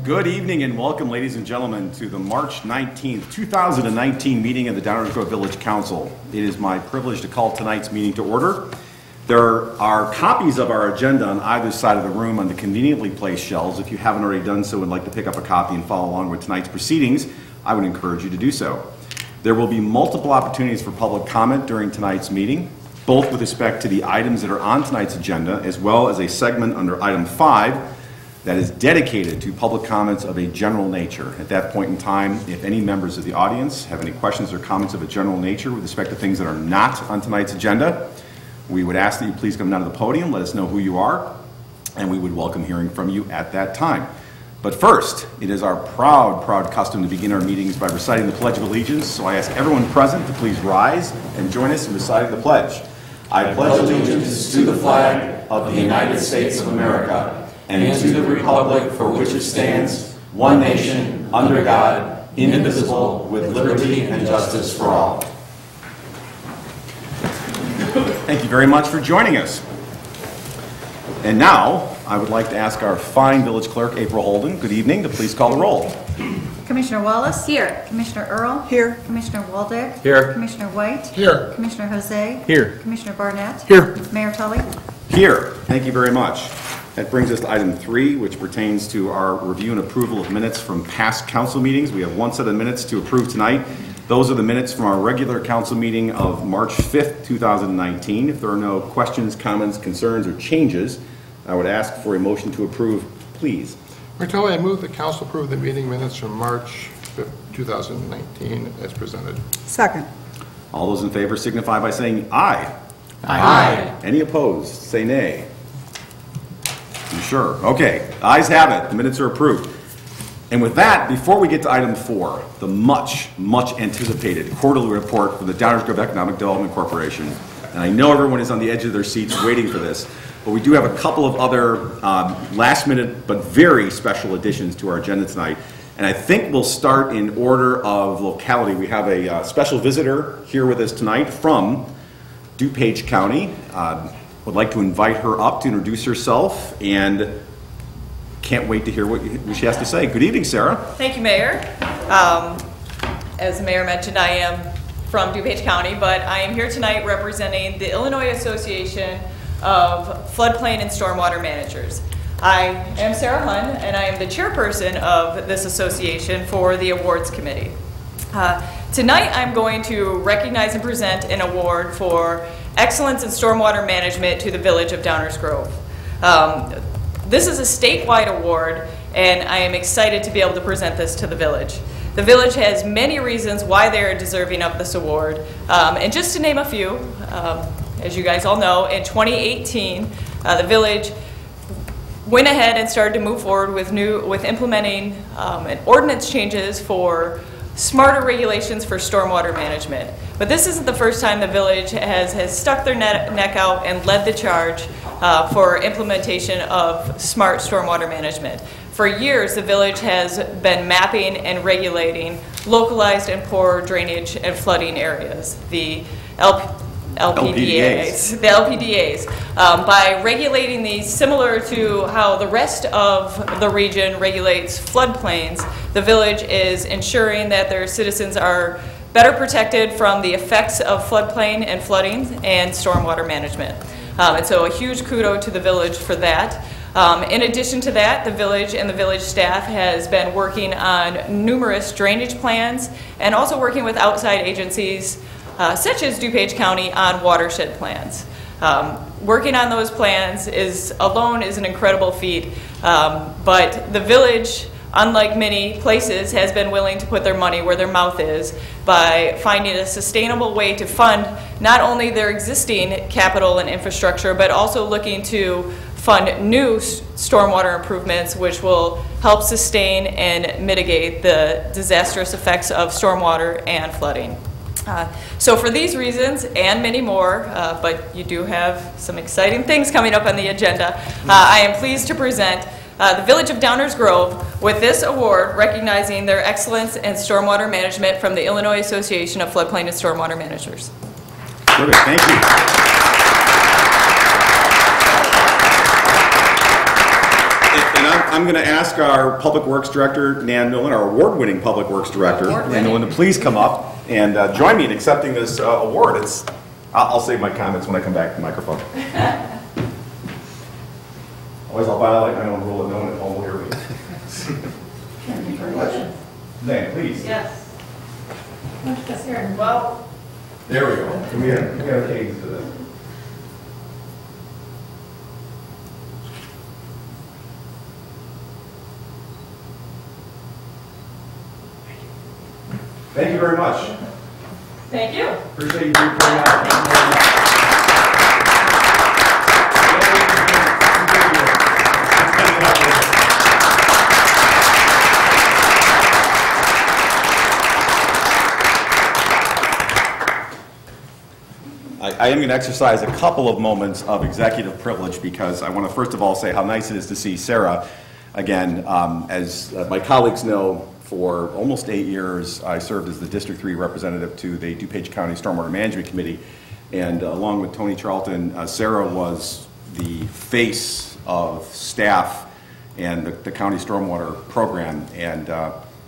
Good evening and welcome, ladies and gentlemen, to the March 19th, 2019 meeting of the Downers Grove Village Council. It is my privilege to call tonight's meeting to order. There are copies of our agenda on either side of the room on the conveniently placed shelves. If you haven't already done so and would like to pick up a copy and follow along with tonight's proceedings, I would encourage you to do so. There will be multiple opportunities for public comment during tonight's meeting, both with respect to the items that are on tonight's agenda, as well as a segment under item 5 that is dedicated to public comments of a general nature. At that point in time, if any members of the audience have any questions or comments of a general nature with respect to things that are not on tonight's agenda, we would ask that you please come down to the podium, let us know who you are, and we would welcome hearing from you at that time. But first, it is our proud custom to begin our meetings by reciting the Pledge of Allegiance, so I ask everyone present to please rise and join us in reciting the pledge. I pledge allegiance to the flag of the United States of America and to the republic for which it stands, one nation, under God, indivisible, with liberty and justice for all. Thank you very much for joining us. And now, I would like to ask our fine village clerk, April Holden, good evening, to please call the roll. Commissioner Wallace? Here. Commissioner Earl? Here. Commissioner Waldeck? Here. Commissioner White? Here. Commissioner Jose? Here. Commissioner Barnett? Here. Mayor Tully? Here. Thank you very much. That brings us to item 3, which pertains to our review and approval of minutes from past council meetings. We have one set of minutes to approve tonight. Those are the minutes from our regular council meeting of March 5th, 2019. If there are no questions, comments, concerns, or changes, I would ask for a motion to approve, please. Mayor Tully, I move the council approve the meeting minutes from March 5th, 2019 as presented. Second. All those in favor signify by saying aye. Aye. Any opposed? Say nay. You sure? Okay. Ayes have it. The minutes are approved. And with that, before we get to item 4, the much anticipated quarterly report from the Downers Grove Economic Development Corporation. And I know everyone is on the edge of their seats waiting for this, but we do have a couple of other last minute but very special additions to our agenda tonight. And I think we'll start in order of locality. We have a special visitor here with us tonight from DuPage County. Would like to invite her up to introduce herself, and can't wait to hear what she has to say. Good evening, Sarah. Thank you, Mayor. As the Mayor mentioned, I am from DuPage County, but I am here tonight representing the Illinois Association of Floodplain and Stormwater Managers. I am Sarah Hunn, and I am the chairperson of this association for the awards committee. Tonight I'm going to recognize and present an award for excellence in stormwater management to the village of Downers Grove. This is a statewide award, and I am excited to be able to present this to the village. The village has many reasons why they are deserving of this award, and just to name a few, as you guys all know, in 2018 the village went ahead and started to move forward with implementing an ordinance changes for smarter regulations for stormwater management. But this isn't the first time the village has stuck their neck out and led the charge for implementation of smart stormwater management. For years, the village has been mapping and regulating localized and poor drainage and flooding areas, the LPDAs. The LPDAs. By regulating these similar to how the rest of the region regulates floodplains, the village is ensuring that their citizens are better protected from the effects of floodplain and flooding and stormwater management. And so a huge kudo to the village for that. In addition to that, the village and the village staff has been working on numerous drainage plans and also working with outside agencies such as DuPage County on watershed plans. Working on those plans alone is an incredible feat, but the village, unlike many places, has been willing to put their money where their mouth is by finding a sustainable way to fund not only their existing capital and infrastructure, but also looking to fund new stormwater improvements which will help sustain and mitigate the disastrous effects of stormwater and flooding. So for these reasons and many more, but you do have some exciting things coming up on the agenda, I am pleased to present the Village of Downers Grove with this award recognizing their excellence in stormwater management from the Illinois Association of Floodplain and Stormwater Managers. Perfect, thank you. And I'm going to ask our Public Works Director, Nan Millen, our award-winning Public Works Director, Nan Millen, to please come up and join me in accepting this award. I'll save my comments when I come back to the microphone. Always I'll violate my own rule of no one at home will hear me. Thank you very much. Nan, please. Yes. Well, there we go. We have a cadence to this. Thank you very much. Thank you. Appreciate you coming out. I am going to exercise a couple of moments of executive privilege because I want to first of all say how nice it is to see Sarah again. As my colleagues know, for almost 8 years I served as the District 3 representative to the DuPage County Stormwater Management Committee, and along with Tony Charlton, Sarah was the face of staff and the county stormwater program, and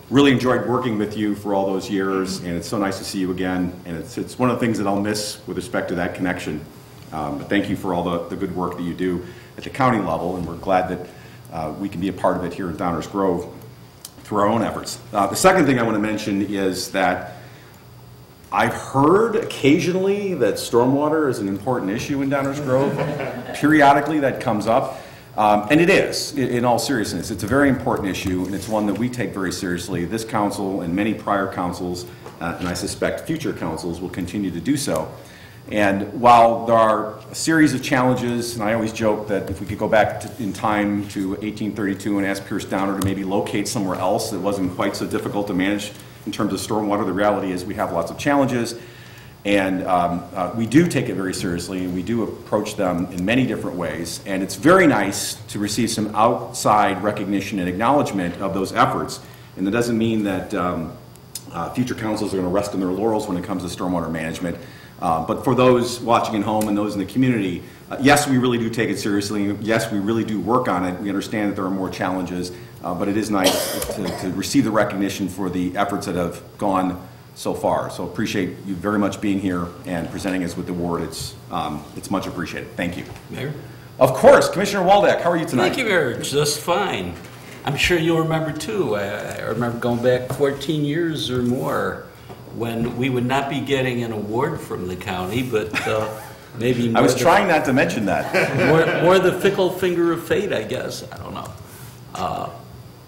really enjoyed working with you for all those years, and it's so nice to see you again, and it's one of the things that I'll miss with respect to that connection. But thank you for all the good work that you do at the county level, and we're glad that we can be a part of it here at Downers Grove through our own efforts. The second thing I want to mention is that I've heard occasionally that stormwater is an important issue in Downers Grove. Periodically that comes up. And it is, in all seriousness. It's a very important issue, and it's one that we take very seriously. This council and many prior councils, and I suspect future councils, will continue to do so. And while there are a series of challenges, and I always joke that if we could go back in time to 1832 and ask Pierce Downer to maybe locate somewhere else that wasn't quite so difficult to manage in terms of stormwater, the reality is we have lots of challenges. And we do take it very seriously, and we do approach them in many different ways. And it's very nice to receive some outside recognition and acknowledgement of those efforts. And that doesn't mean that future councils are going to rest on their laurels when it comes to stormwater management. But for those watching at home and those in the community, yes, we really do take it seriously. Yes, we really do work on it. We understand that there are more challenges, but it is nice to receive the recognition for the efforts that have gone so far. So appreciate you very much being here and presenting us with the award. It's much appreciated. Thank you. Mayor? Of course. Commissioner Waldeck, how are you tonight? Thank you, Mayor. Just fine. I'm sure you'll remember too. I remember going back 14 years or more when we would not be getting an award from the county, but maybe more I was trying not to mention that. more the fickle finger of fate, I guess. I don't know.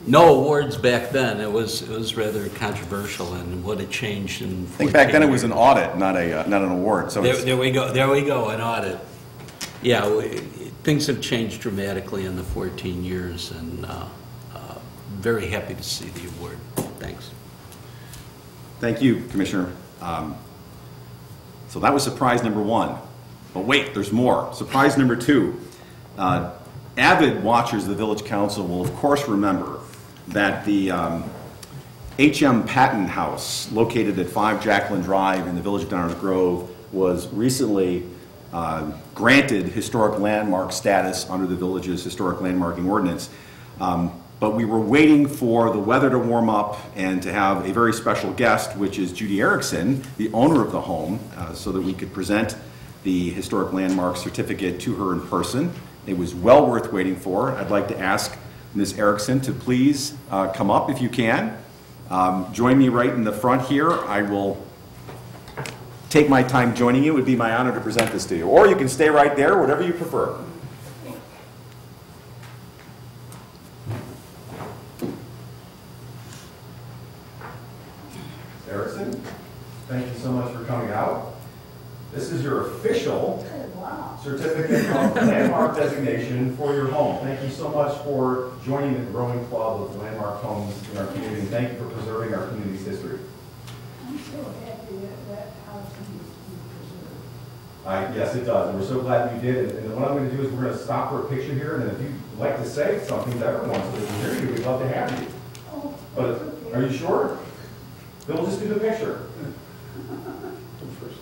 No awards back then. It was rather controversial, and what had changed in 14 I think back then it was an audit, not an award. So there we go. There we go. An audit. Yeah, things have changed dramatically in the 14 years, and very happy to see the award. Thanks. Thank you, Commissioner. So that was surprise number one. But wait, there's more. Surprise number two. Avid watchers of the Village Council will, of course, remember that the H.M. Patton House, located at 5 Jacqueline Drive in the Village of Downers Grove, was recently granted historic landmark status under the Village's historic landmarking ordinance. But we were waiting for the weather to warm up and to have a very special guest, which is Judy Erickson, the owner of the home, so that we could present the historic landmark certificate to her in person. It was well worth waiting for. I'd like to ask Ms. Erickson to please come up if you can. Join me right in the front here. I will take my time joining you. It would be my honor to present this to you. Or you can stay right there, whatever you prefer. Erickson, thank you so much for coming out. This is your official certificate of landmark designation for your home. Thank you so much for joining the growing club of landmark homes in our community. Thank you for preserving our community's history. I'm so happy that house needs to be preserved. Yes, it does, and we're so glad you did. And what I'm going to do is we're going to stop for a picture here, and then if you'd like to say something to everyone so they can hear you, we'd love to have you. Oh, But are you sure? Then we'll just do the picture. First.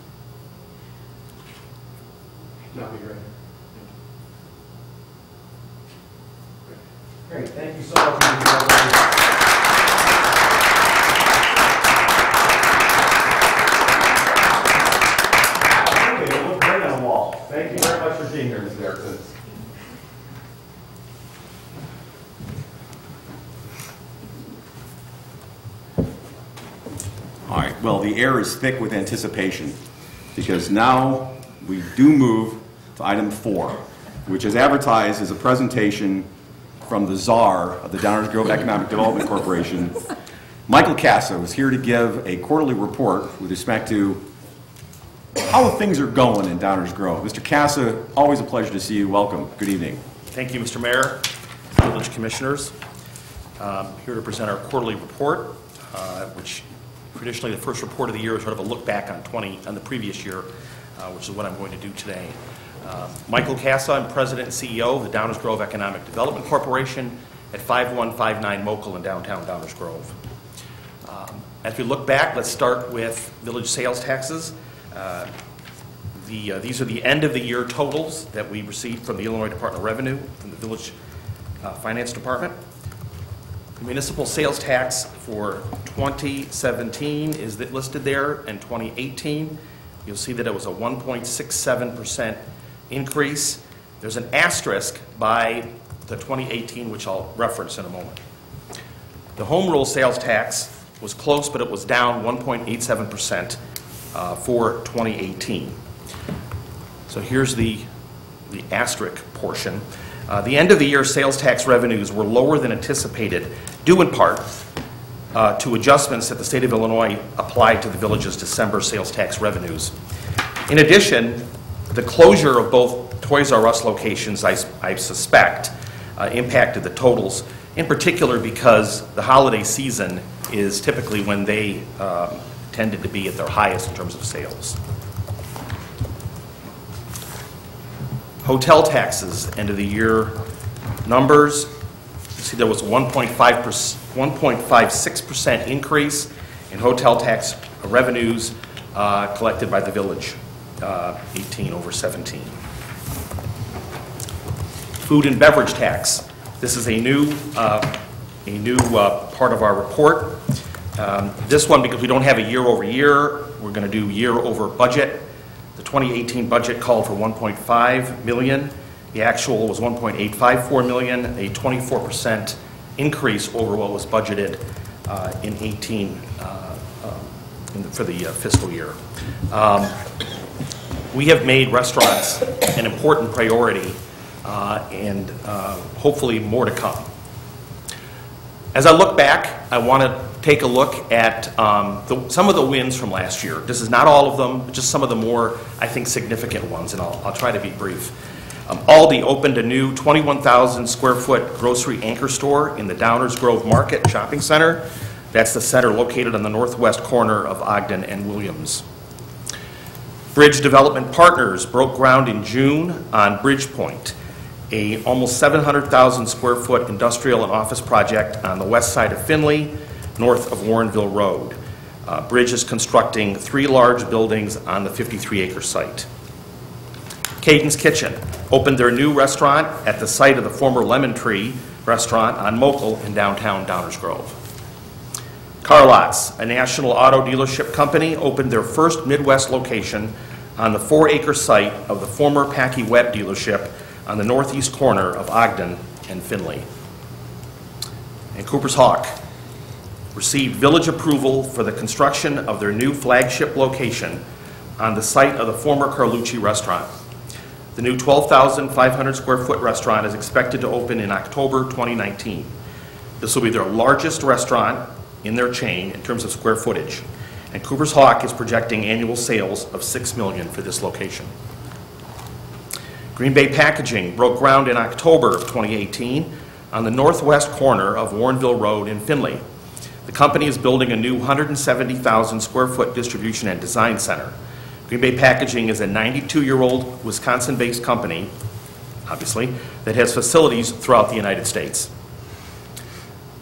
That'll be great. Great, thank you so much. Okay, it looked great on the wall. Thank you very much for being here, Ms. Erickson. All right, well, the air is thick with anticipation because now we do move to item 4, which is advertised as a presentation from the czar of the Downers Grove Economic Development Corporation. Michael Casa is here to give a quarterly report with respect to how things are going in Downers Grove. Mr. Casa, always a pleasure to see you. Welcome. Good evening. Thank you, Mr. Mayor, village commissioners. Here to present our quarterly report, which traditionally the first report of the year is sort of a look back on the previous year, which is what I'm going to do today. Michael Casa, I'm President and CEO of the Downers Grove Economic Development Corporation at 5159 Mokel in downtown Downers Grove. As we look back, let's start with village sales taxes. These are the end of the year totals that we received from the Illinois Department of Revenue, from the Village Finance Department. The municipal sales tax for 2017 is listed there, and 2018. You'll see that it was a 1.67% increase. There's an asterisk by the 2018, which I'll reference in a moment. The home rule sales tax was close, but it was down 1.87% for 2018. So here's the asterisk portion. The end of the year sales tax revenues were lower than anticipated, due in part to adjustments that the state of Illinois applied to the village's December sales tax revenues. In addition, the closure of both Toys R Us locations, I suspect, impacted the totals, in particular because the holiday season is typically when they tended to be at their highest in terms of sales. Hotel taxes, end of the year numbers. You see there was a 1.56% increase in hotel tax revenues collected by the village, 18 over 17. Food and beverage tax. This is a new part of our report. This one, because we don't have a year over year, we're going to do year over budget. The 2018 budget called for 1.5 million. The actual was 1.854 million, a 24% increase over what was budgeted in 18 for the fiscal year. We have made restaurants an important priority and hopefully more to come. As I look back, I want to take a look at some of the wins from last year. This is not all of them, but just some of the more, I think, significant ones, and I'll try to be brief. Aldi opened a new 21,000 square foot grocery anchor store in the Downers Grove Market Shopping Center. That's the center located on the northwest corner of Ogden and Williams. Bridge Development Partners broke ground in June on Bridge Point, a almost 700,000 square foot industrial and office project on the west side of Findlay, north of Warrenville Road. Bridge is constructing 3 large buildings on the 53-acre site. Caden's Kitchen opened their new restaurant at the site of the former Lemon Tree restaurant on Mokel in downtown Downers Grove. Carlots, a national auto dealership company, opened their first Midwest location on the 4-acre site of the former Packy Webb dealership on the northeast corner of Ogden and Findlay. And Cooper's Hawk received village approval for the construction of their new flagship location on the site of the former Carlucci restaurant. The new 12,500 square foot restaurant is expected to open in October 2019. This will be their largest restaurant in their chain in terms of square footage, and Cooper's Hawk is projecting annual sales of $6 million for this location. Green Bay Packaging broke ground in October of 2018 on the northwest corner of Warrenville Road in Findlay. The company is building a new 170,000 square foot distribution and design center. Green Bay Packaging is a 92-year-old Wisconsin-based company, obviously, that has facilities throughout the United States.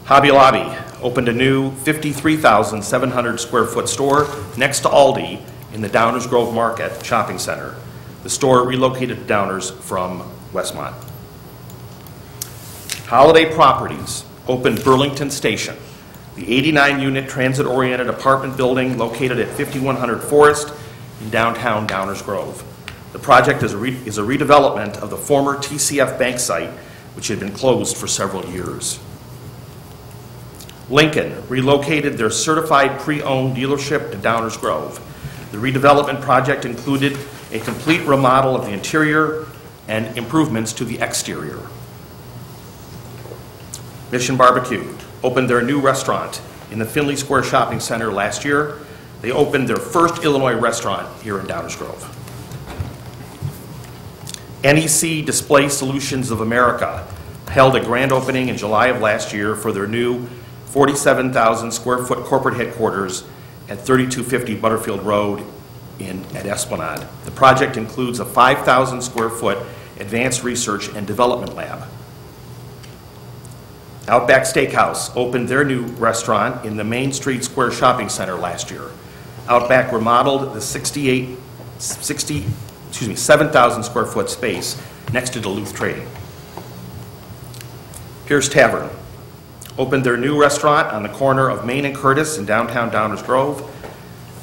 Hobby Lobby opened a new 53,700 square foot store next to Aldi in the Downers Grove Market Shopping Center. The store relocated to Downers from Westmont. Holiday Properties opened Burlington Station, the 89-unit transit-oriented apartment building located at 5100 Forest in downtown Downers Grove. The project is a redevelopment of the former TCF Bank site, which had been closed for several years. Lincoln relocated their certified pre-owned dealership to Downers Grove. The redevelopment project included a complete remodel of the interior and improvements to the exterior. Mission Barbecue opened their new restaurant in the Finley Square Shopping Center last year. They opened their first Illinois restaurant here in Downers Grove. NEC Display Solutions of America held a grand opening in July of last year for their new 47,000 square foot corporate headquarters at 3250 Butterfield Road at Esplanade. The project includes a 5,000 square foot advanced research and development lab. Outback Steakhouse opened their new restaurant in the Main Street Square Shopping Center last year. Outback remodeled the 7,000 square foot space next to Duluth Trading. Pierce Tavern opened their new restaurant on the corner of Main and Curtis in downtown Downers Grove.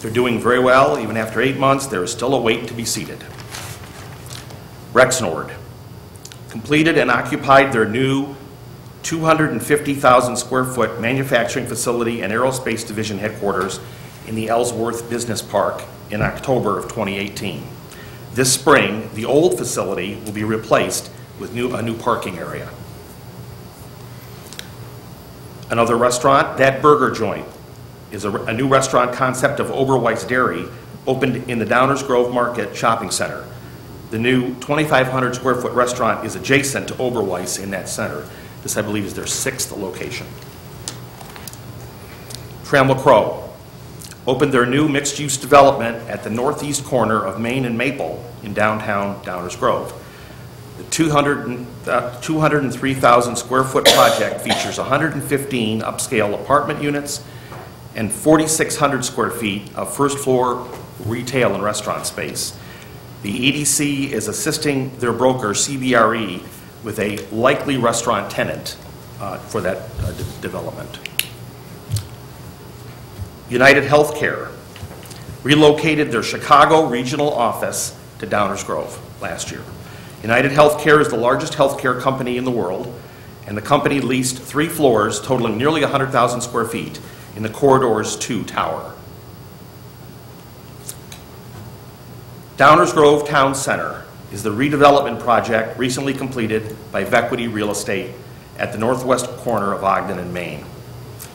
They're doing very well. Even after 8 months, there is still a wait to be seated. Rexnord completed and occupied their new 250,000 square foot manufacturing facility and aerospace division headquarters in the Ellsworth Business Park in October of 2018. This spring, the old facility will be replaced with a new parking area. Another restaurant, That Burger Joint, is a new restaurant concept of Oberweis Dairy, opened in the Downers Grove Market Shopping Center. The new 2,500 square foot restaurant is adjacent to Oberweis in that center. This, I believe, is their 6th location. Trammell Crow opened their new mixed-use development at the northeast corner of Main and Maple in downtown Downers Grove. The 203,000 square foot project features 115 upscale apartment units and 4,600 square feet of first floor retail and restaurant space. The EDC is assisting their broker, CBRE, with a likely restaurant tenant for that development. United Healthcare relocated their Chicago regional office to Downers Grove last year. United Healthcare is the largest healthcare company in the world, and the company leased 3 floors totaling nearly 100,000 square feet in the Corridors 2 tower. Downers Grove Town Center is the redevelopment project recently completed by Vequity Real Estate at the northwest corner of Ogden and Main.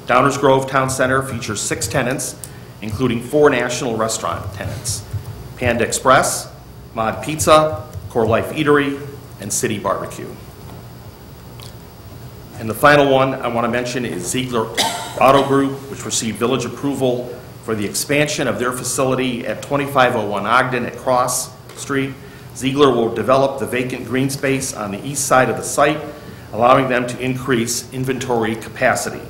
Downers Grove Town Center features 6 tenants, including 4 national restaurant tenants: Panda Express, Mod Pizza, Core Life Eatery, and City Barbecue. And the final one I want to mention is Ziegler Auto Group, which received village approval for the expansion of their facility at 2501 Ogden at Cross Street. Ziegler will develop the vacant green space on the east side of the site, allowing them to increase inventory capacity.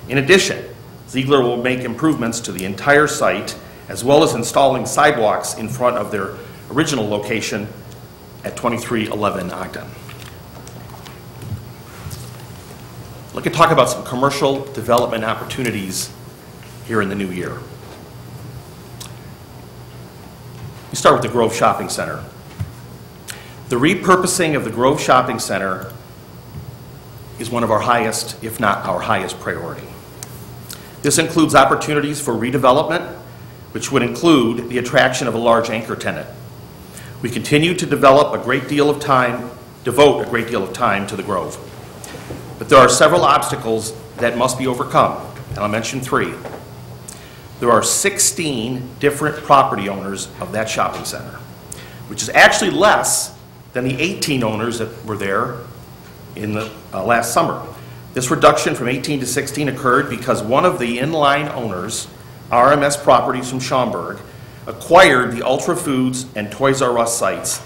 In addition, Ziegler will make improvements to the entire site, as well as installing sidewalks in front of their original location at 2311 Ogden. Let me talk about some commercial development opportunities here in the new year. We start with the Grove Shopping Center. The repurposing of the Grove Shopping Center is one of our highest, if not our highest priority. This includes opportunities for redevelopment, which would include the attraction of a large anchor tenant. We continue to devote a great deal of time to the Grove. But there are several obstacles that must be overcome, and I'll mention 3. There are 16 different property owners of that shopping center, which is actually less than the 18 owners that were there in the last summer. This reduction from 18 to 16 occurred because one of the inline owners, RMS Properties from Schaumburg, acquired the Ultra Foods and Toys R Us sites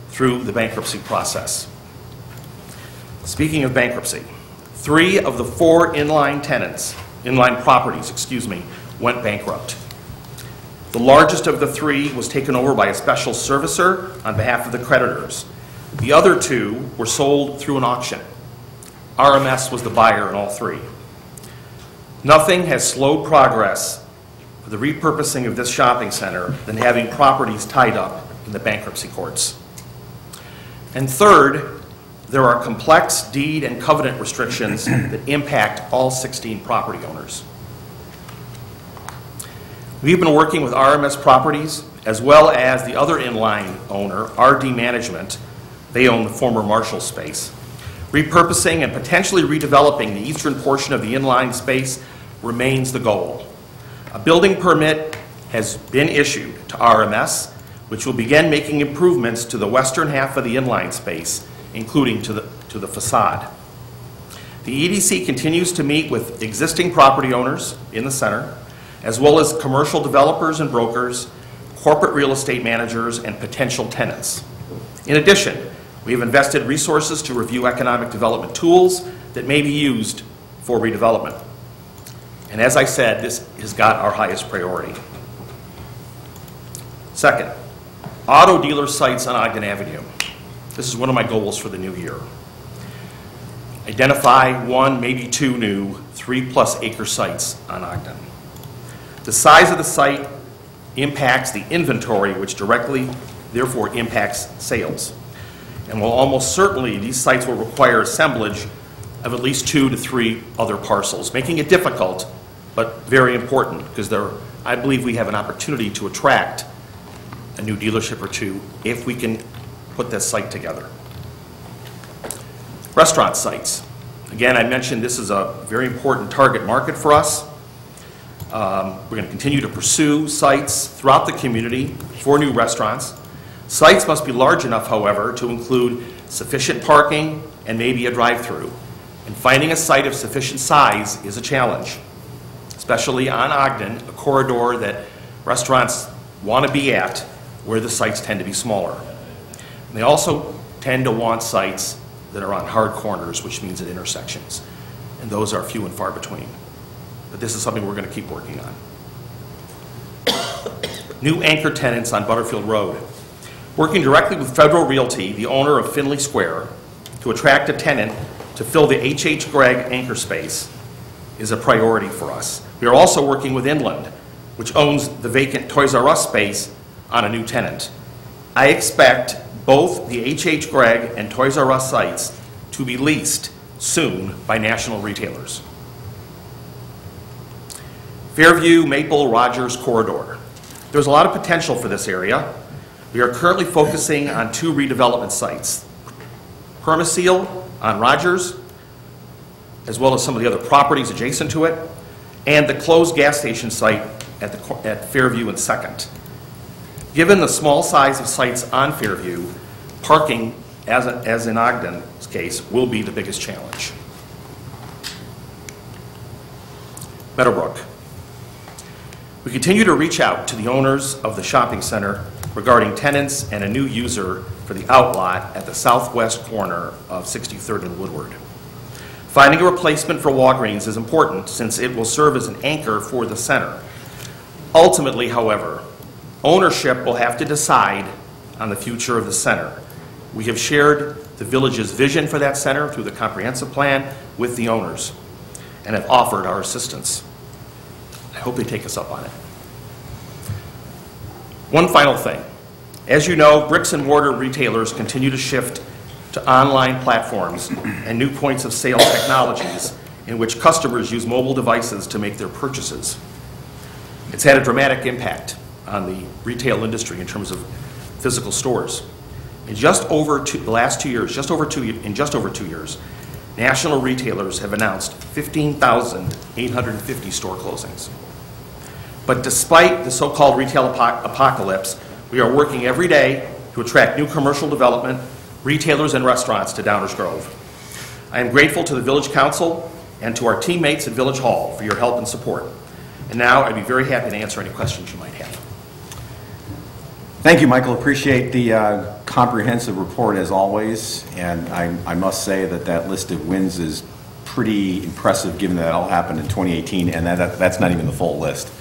through the bankruptcy process. Speaking of bankruptcy, 3 of the 4 inline properties, went bankrupt. The largest of the 3 was taken over by a special servicer on behalf of the creditors. The other 2 were sold through an auction. RMS was the buyer in all three. Nothing has slowed progress for the repurposing of this shopping center than having properties tied up in the bankruptcy courts. And third, there are complex deed and covenant restrictions that impact all 16 property owners. We've been working with RMS Properties as well as the other inline owner, RD Management. They own the former Marshall space. Repurposing and potentially redeveloping the eastern portion of the inline space remains the goal. A building permit has been issued to RMS, which will begin making improvements to the western half of the inline space, including to the facade. The EDC continues to meet with existing property owners in the center, as well as commercial developers and brokers, corporate real estate managers, and potential tenants. In addition, we have invested resources to review economic development tools that may be used for redevelopment. And as I said, this has got our highest priority. Second, auto dealer sites on Ogden Avenue. This is one of my goals for the new year. Identify one, maybe two new 3+ acre sites on Ogden. The size of the site impacts the inventory, which directly, therefore, impacts sales. And while almost certainly these sites will require assemblage of at least 2 to 3 other parcels, making it difficult, but very important, because I believe we have an opportunity to attract a new dealership or two if we can put this site together. Restaurant sites. Again, I mentioned this is a very important target market for us. We're going to continue to pursue sites throughout the community for new restaurants. Sites must be large enough, however, to include sufficient parking and maybe a drive-through. And finding a site of sufficient size is a challenge, especially on Ogden, a corridor that restaurants want to be at, where the sites tend to be smaller. And they also tend to want sites that are on hard corners, which means at intersections. And those are few and far between. But this is something we're going to keep working on. New anchor tenants on Butterfield Road. Working directly with Federal Realty, the owner of Finley Square, to attract a tenant to fill the H.H. Gregg anchor space is a priority for us. We are also working with Inland, which owns the vacant Toys R Us space, on a new tenant. I expect both the H.H. Gregg and Toys R Us sites to be leased soon by national retailers. Fairview, Maple, Rogers corridor. There's a lot of potential for this area. We are currently focusing on 2 redevelopment sites. Permaseal on Rogers, as well as some of the other properties adjacent to it, and the closed gas station site at Fairview and 2nd. Given the small size of sites on Fairview, parking, as in Ogden's case, will be the biggest challenge. Meadowbrook. We continue to reach out to the owners of the shopping center regarding tenants and a new user for the outlot at the southwest corner of 63rd and Woodward. Finding a replacement for Walgreens is important since it will serve as an anchor for the center. Ultimately, however, ownership will have to decide on the future of the center. We have shared the village's vision for that center through the comprehensive plan with the owners and have offered our assistance. I hope they take us up on it. One final thing. As you know, bricks and mortar retailers continue to shift to online platforms and new points of sale technologies in which customers use mobile devices to make their purchases. It's had a dramatic impact on the retail industry in terms of physical stores. In just over 2 years, national retailers have announced 15,850 store closings. But despite the so-called retail apocalypse, we are working every day to attract new commercial development, retailers, and restaurants to Downers Grove. I am grateful to the Village Council and to our teammates at Village Hall for your help and support. And now I'd be very happy to answer any questions you might have. Thank you, Michael. Appreciate the comprehensive report as always. And I must say that list of wins is pretty impressive given that it all happened in 2018, and that's not even the full list.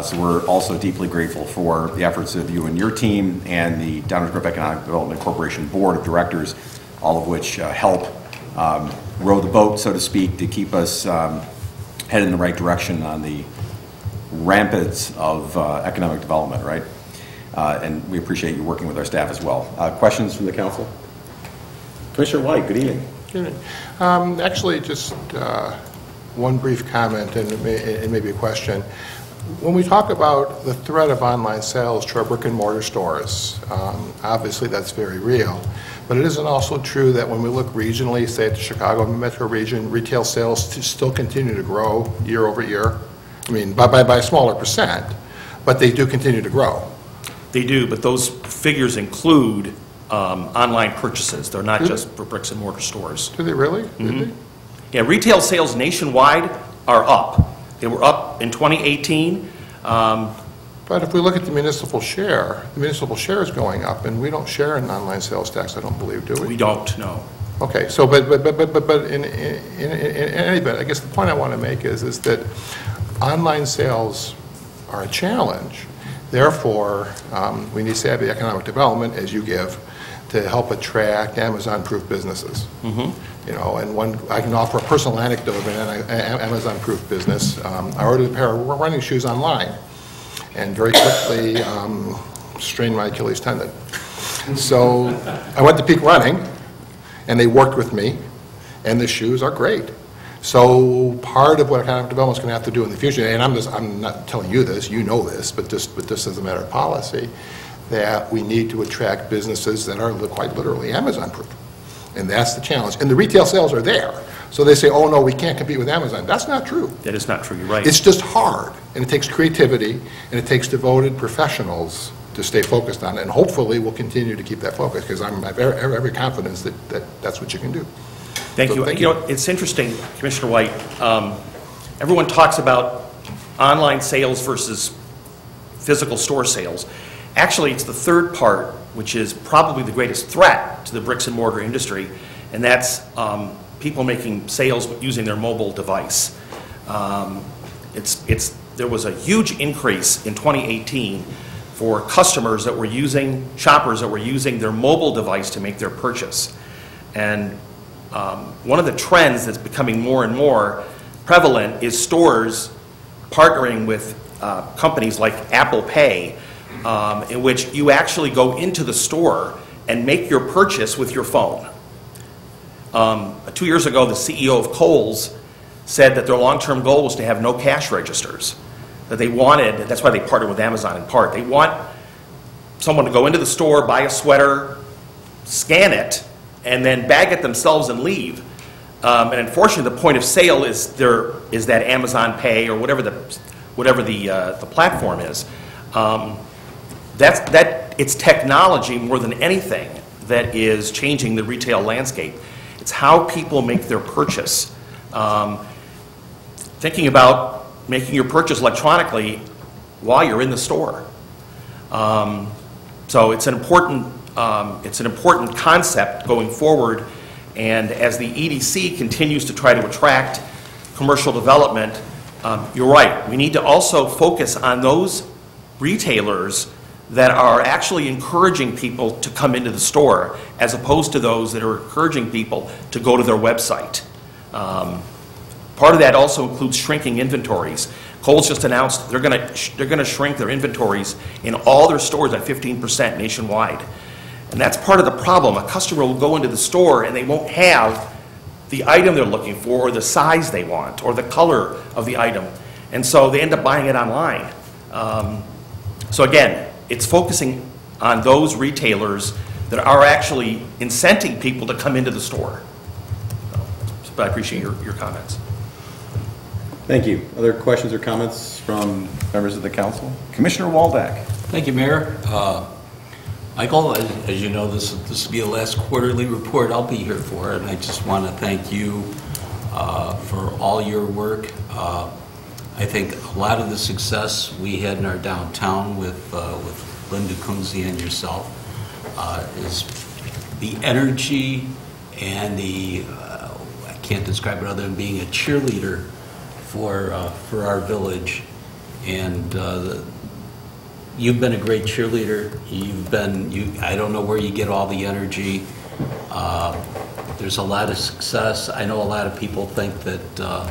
So we're also deeply grateful for the efforts of you and your team and the Downers Grove Economic Development Corporation Board of Directors, all of which help row the boat, so to speak, to keep us headed in the right direction on the ramparts of economic development, right? And we appreciate you working with our staff as well. Questions from the council? Commissioner White, good evening. Good. Actually, just one brief comment and maybe a question. When we talk about the threat of online sales to our brick and mortar stores, obviously that's very real. But it isn't also true that when we look regionally, say at the Chicago metro region, retail sales still continue to grow year over year? I mean, by a smaller percent, but they do continue to grow. They do, but those figures include online purchases. They're not just for bricks and mortar stores. Do they really? Did they? Yeah, retail sales nationwide are up. They were up in 2018. But if we look at the municipal share is going up, and we don't share an online sales tax, I don't believe, do we? We don't, no. Okay, so but in any event, I guess the point I want to make is that online sales are a challenge. Therefore, we need savvy economic development, as you give, to help attract Amazon-proof businesses. You know, and I can offer a personal anecdote of an Amazon-proof business. I ordered a pair of running shoes online, and very quickly strained my Achilles tendon. So I went to Peak Running, and they worked with me, and the shoes are great. So part of what economic development is going to have to do in the future, and I'm not telling you this, you know this, but just as a matter of policy, that we need to attract businesses that are quite literally Amazon-proof. And that's the challenge. And the retail sales are there. So they say, oh, no, we can't compete with Amazon. That's not true. That is not true, you're right. It's just hard, and it takes creativity, and it takes devoted professionals to stay focused on it. And hopefully we'll continue to keep that focus, because I have every confidence that that's what you can do. Thank So you. thank You know, it's interesting, Commissioner White, everyone talks about online sales versus physical store sales. Actually, it's the third part, which is probably the greatest threat to the bricks and mortar industry, and that's people making sales using their mobile device. There was a huge increase in 2018 for customers that were shoppers that were using their mobile device to make their purchase. And one of the trends that's becoming more and more prevalent is stores partnering with companies like Apple Pay, in which you actually go into the store and make your purchase with your phone. 2 years ago, the CEO of Kohl's said that their long-term goal was to have no cash registers. That they wanted, that's why they partnered with Amazon in part, they want someone to go into the store, buy a sweater, scan it, and then bag it themselves and leave. And unfortunately, the point of sale is that Amazon Pay or whatever the platform is. It's technology more than anything that is changing the retail landscape. It's how people make their purchase. Thinking about making your purchase electronically while you're in the store. So it's an important concept going forward, and as the EDC continues to try to attract commercial development, you're right. We need to also focus on those retailers that are actually encouraging people to come into the store, as opposed to those that are encouraging people to go to their website. Part of that also includes shrinking inventories. Kohl's just announced they're going to shrink their inventories in all their stores by 15% nationwide. And that's part of the problem. A customer will go into the store and they won't have the item they're looking for, or the size they want, or the color of the item. And so they end up buying it online. So again, it's focusing on those retailers that are actually incenting people to come into the store. But I appreciate your comments. Thank you. Other questions or comments from members of the council? Commissioner Waldeck. Thank you, Mayor. Michael, as you know, this will be the last quarterly report I'll be here for, and I just want to thank you for all your work. I think a lot of the success we had in our downtown with Linda Kunze and yourself is the energy and I can't describe it other than being a cheerleader for our village. And you've been a great cheerleader. I don't know where you get all the energy. There's a lot of success. I know a lot of people think that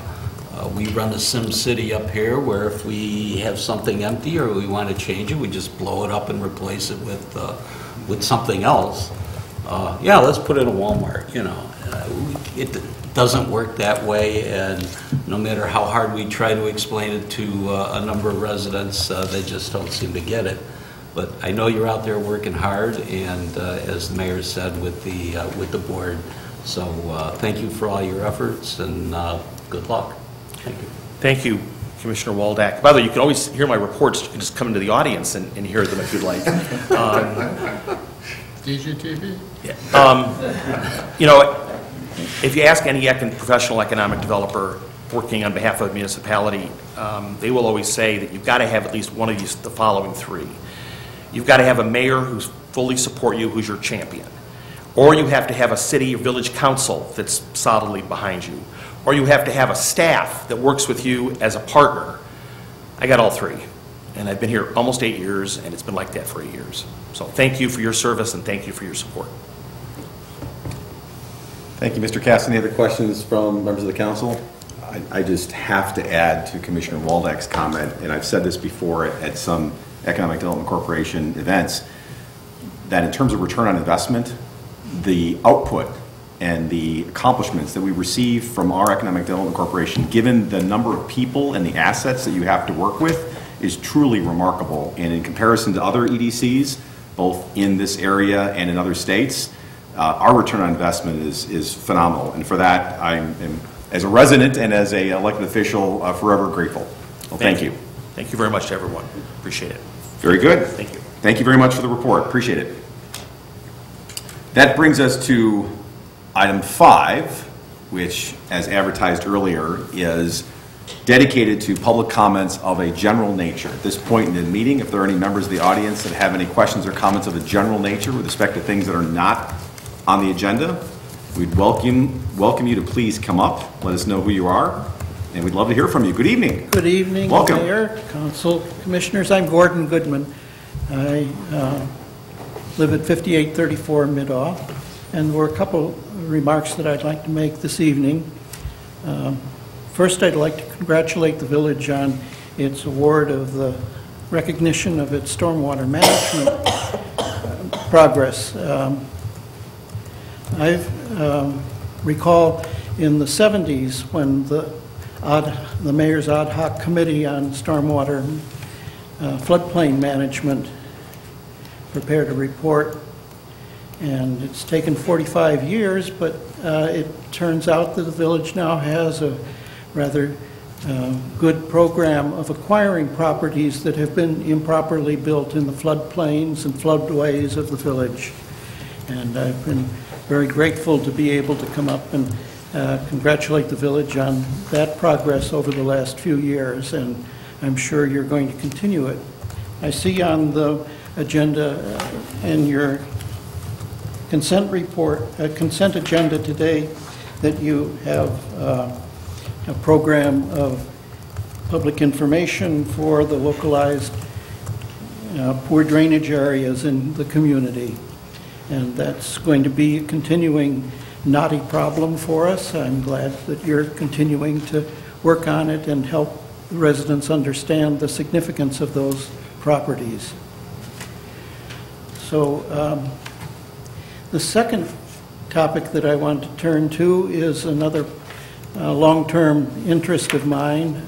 we run a Sim City up here where if we have something empty or we want to change it, we just blow it up and replace it with something else. Yeah, let's put in a Walmart, you know. It doesn't work that way, and no matter how hard we try to explain it to a number of residents, they just don't seem to get it. But I know you're out there working hard, and as the mayor said, with the board. So thank you for all your efforts, and good luck. Thank you. Thank you, Commissioner Waldeck. By the way, you can always hear my reports. You can just come into the audience and hear them if you'd like. DGTV? You know, if you ask any professional economic developer working on behalf of a municipality, they will always say that you've got to have at least one of the following three. You've got to have a mayor who's fully support you, who's your champion. Or you have to have a city or village council that's solidly behind you. Or you have to have a staff that works with you as a partner. I got all three. And I've been here almost 8 years, and it's been like that for 8 years. So thank you for your service, and thank you for your support. Thank you, Mr. Cass. Any other questions from members of the council? I just have to add to Commissioner Waldeck's comment, and I've said this before at some Economic Development Corporation events, that in terms of return on investment, the output and the accomplishments that we receive from our Economic Development Corporation, given the number of people and the assets that you have to work with, is truly remarkable. And in comparison to other EDCs, both in this area and in other states, our return on investment is phenomenal. And for that, I'm, as a resident and as an elected official, forever grateful. Well, thank you. Thank you very much to everyone. Appreciate it. Very good. Thank you. Thank you very much for the report. Appreciate it. That brings us to item 5, which, as advertised earlier, is dedicated to public comments of a general nature. At this point in the meeting, if there are any members of the audience that have any questions or comments of a general nature with respect to things that are not on the agenda, we'd welcome you to please come up, let us know who you are, and we'd love to hear from you. Good evening. Good evening, Welcome. Mayor, Council, Commissioners. I'm Gordon Goodman. I live at 5834 Midoff, and there were a couple remarks that I'd like to make this evening. First, I'd like to congratulate the village on its award of the recognition of its stormwater management progress. I recall in the 70s when the mayor's ad hoc committee on stormwater floodplain management prepared a report, and it's taken 45 years, but it turns out that the village now has a rather good program of acquiring properties that have been improperly built in the floodplains and floodways of the village. And I've been very grateful to be able to come up and congratulate the village on that progress over the last few years, and I'm sure you're going to continue it. I see on the agenda in your consent agenda today that you have a program of public information for the localized poor drainage areas in the community. And that's going to be a continuing knotty problem for us. I'm glad that you're continuing to work on it and help the residents understand the significance of those properties. So the second topic that I want to turn to is another long-term interest of mine,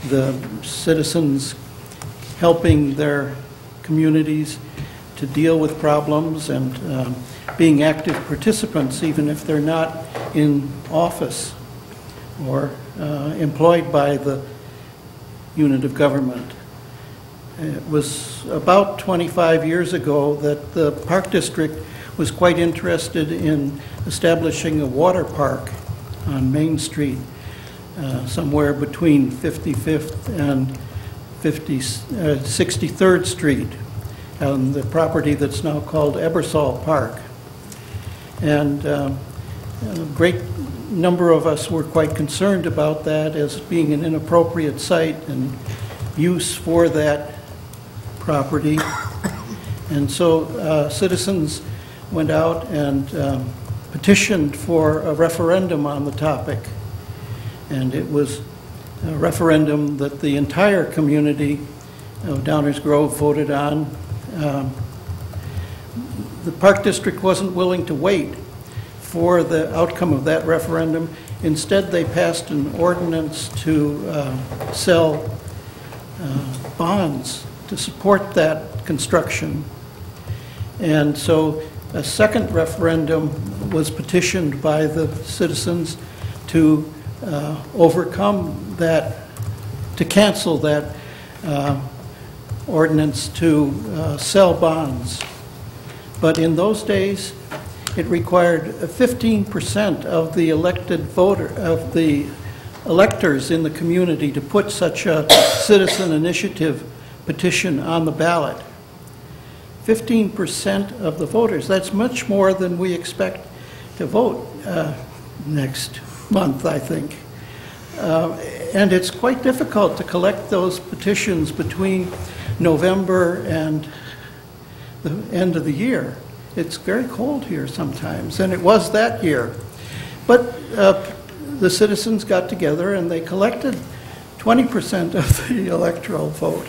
the citizens helping their communities to deal with problems and being active participants even if they're not in office or employed by the unit of government. It was about 25 years ago that the Park District was quite interested in establishing a water park on Main Street, somewhere between 55th and 63rd Street, on the property that's now called Ebersol Park. And a great number of us were quite concerned about that as being an inappropriate site and use for that property. And so citizens went out and petitioned for a referendum on the topic. And it was a referendum that the entire community of Downers Grove voted on. The Park District wasn't willing to wait for the outcome of that referendum. Instead, they passed an ordinance to sell bonds to support that construction. And so a second referendum was petitioned by the citizens to overcome that, to cancel that ordinance to sell bonds. But in those days, it required 15% of the elected voter, of the electors in the community to put such a citizen initiative petition on the ballot. 15% of the voters, that's much more than we expect to vote next month, I think. And it's quite difficult to collect those petitions between November and the end of the year. It's very cold here sometimes, and it was that year. But the citizens got together and they collected 20% of the electoral vote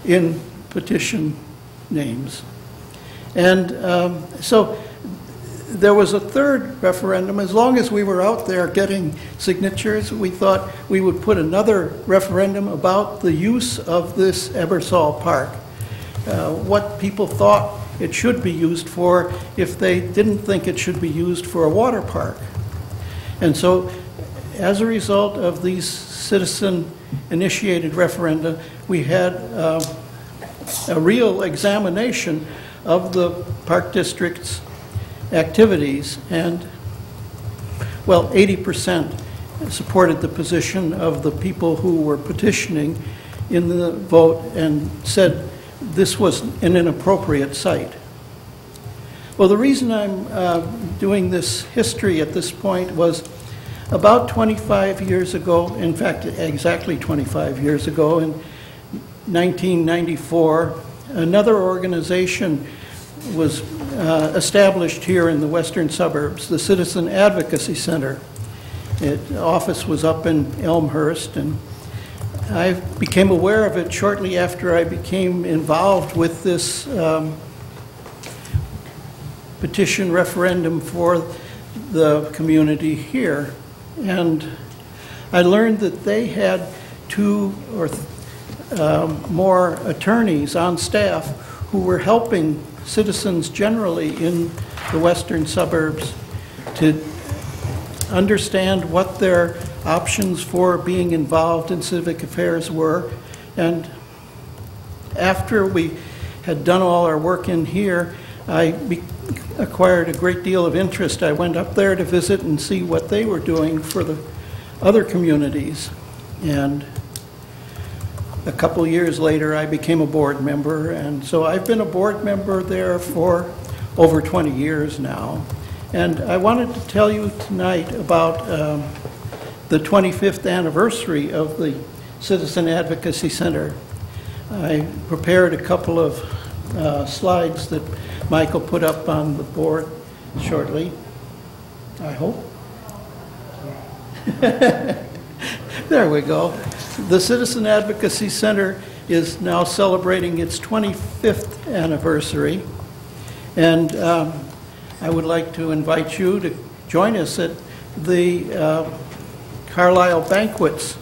in petition names. And so there was a third referendum. As long as we were out there getting signatures, we thought we would put another referendum about the use of this Ebersol Park. What people thought it should be used for if they didn't think it should be used for a water park. And so as a result of these citizen-initiated referenda, we had a real examination of the Park District's activities, and, well, 80% supported the position of the people who were petitioning in the vote and said this was an inappropriate site. Well, the reason I'm doing this history at this point was about 25 years ago, in fact, exactly 25 years ago, in 1994, another organization was established here in the western suburbs, the Citizen Advocacy Center. Its office was up in Elmhurst, and I became aware of it shortly after I became involved with this petition referendum for the community here. And I learned that they had two or more attorneys on staff who were helping citizens generally in the western suburbs to understand what their options for being involved in civic affairs were. And after we had done all our work in here, I acquired a great deal of interest. I went up there to visit and see what they were doing for the other communities. And a couple years later, I became a board member. And so I've been a board member there for over 20 years now. And I wanted to tell you tonight about the 25th anniversary of the Citizen Advocacy Center. I prepared a couple of slides that Michael put up on the board shortly, I hope. There we go. The Citizen Advocacy Center is now celebrating its 25th anniversary, and I would like to invite you to join us at the Carlisle Banquets.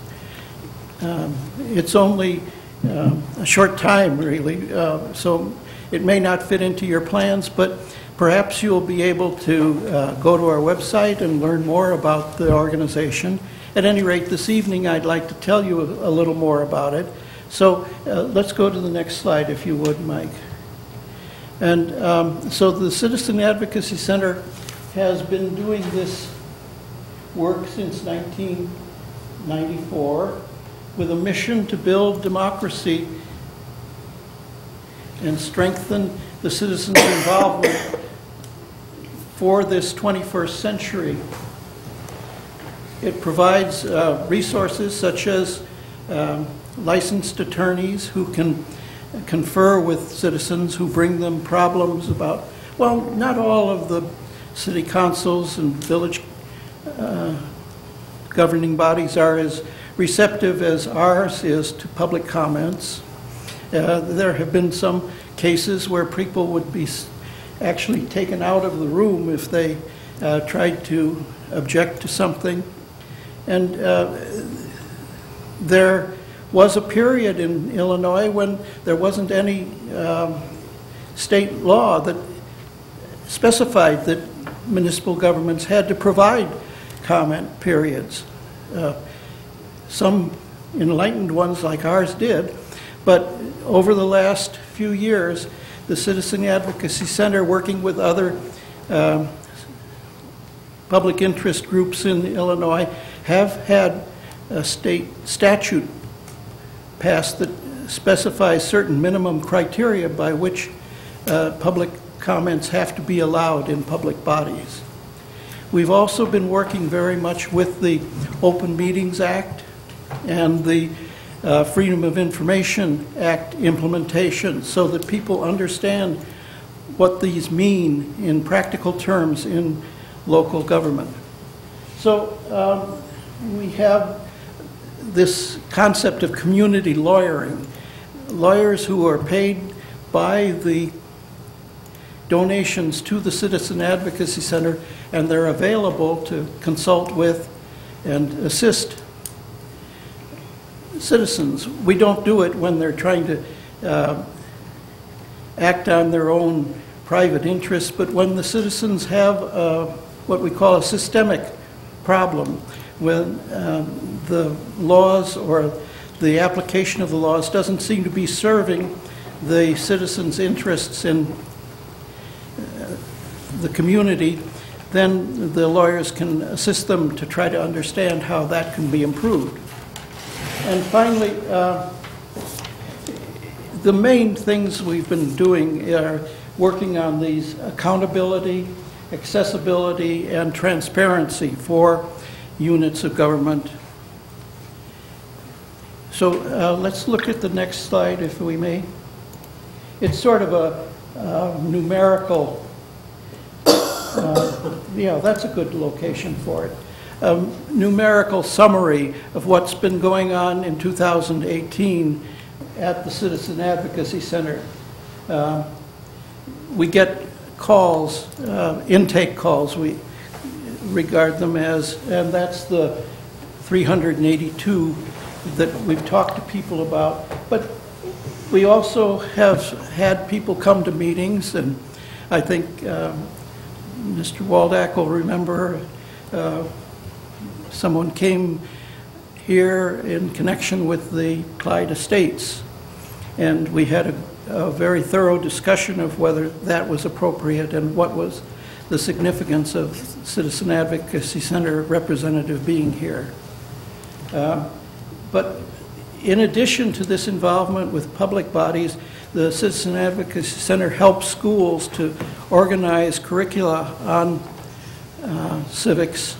It's only a short time, really, so it may not fit into your plans, but perhaps you'll be able to go to our website and learn more about the organization. At any rate, this evening I'd like to tell you a little more about it. So let's go to the next slide, if you would, Mike. And so the Citizen Advocacy Center has been doing this work since 1994 with a mission to build democracy and strengthen the citizens' involvement for this 21st century. It provides resources such as licensed attorneys who can confer with citizens who bring them problems about, well, not all of the city councils and village governing bodies are as receptive as ours is to public comments. There have been some cases where people would be actually taken out of the room if they tried to object to something. And there was a period in Illinois when there wasn't any state law that specified that municipal governments had to provide comment periods. Some enlightened ones like ours did, but over the last few years, the Citizen Advocacy Center, working with other public interest groups in Illinois, have had a state statute passed that specifies certain minimum criteria by which public comments have to be allowed in public bodies. We've also been working very much with the Open Meetings Act and the Freedom of Information Act implementation so that people understand what these mean in practical terms in local government. So we have this concept of community lawyering. Lawyers who are paid by the donations to the Citizen Advocacy Center, and they're available to consult with and assist citizens. We don't do it when they're trying to act on their own private interests, but when the citizens have what we call a systemic problem, when the laws or the application of the laws doesn't seem to be serving the citizens' interests in the community, then the lawyers can assist them to try to understand how that can be improved. And finally, the main things we've been doing are working on these accountability, accessibility, and transparency for units of government. So let's look at the next slide, if we may. It's sort of a numerical, yeah, that's a good location for it. Numerical summary of what's been going on in 2018 at the Citizen Advocacy Center. We get calls, intake calls, we regard them as, and that's the 382 that we've talked to people about. But we also have had people come to meetings, and I think Mr. Waldeck will remember someone came here in connection with the Clyde Estates, and we had a very thorough discussion of whether that was appropriate and what was the significance of Citizen Advocacy Center representative being here. But in addition to this involvement with public bodies, the Citizen Advocacy Center helps schools to organize curricula on civics,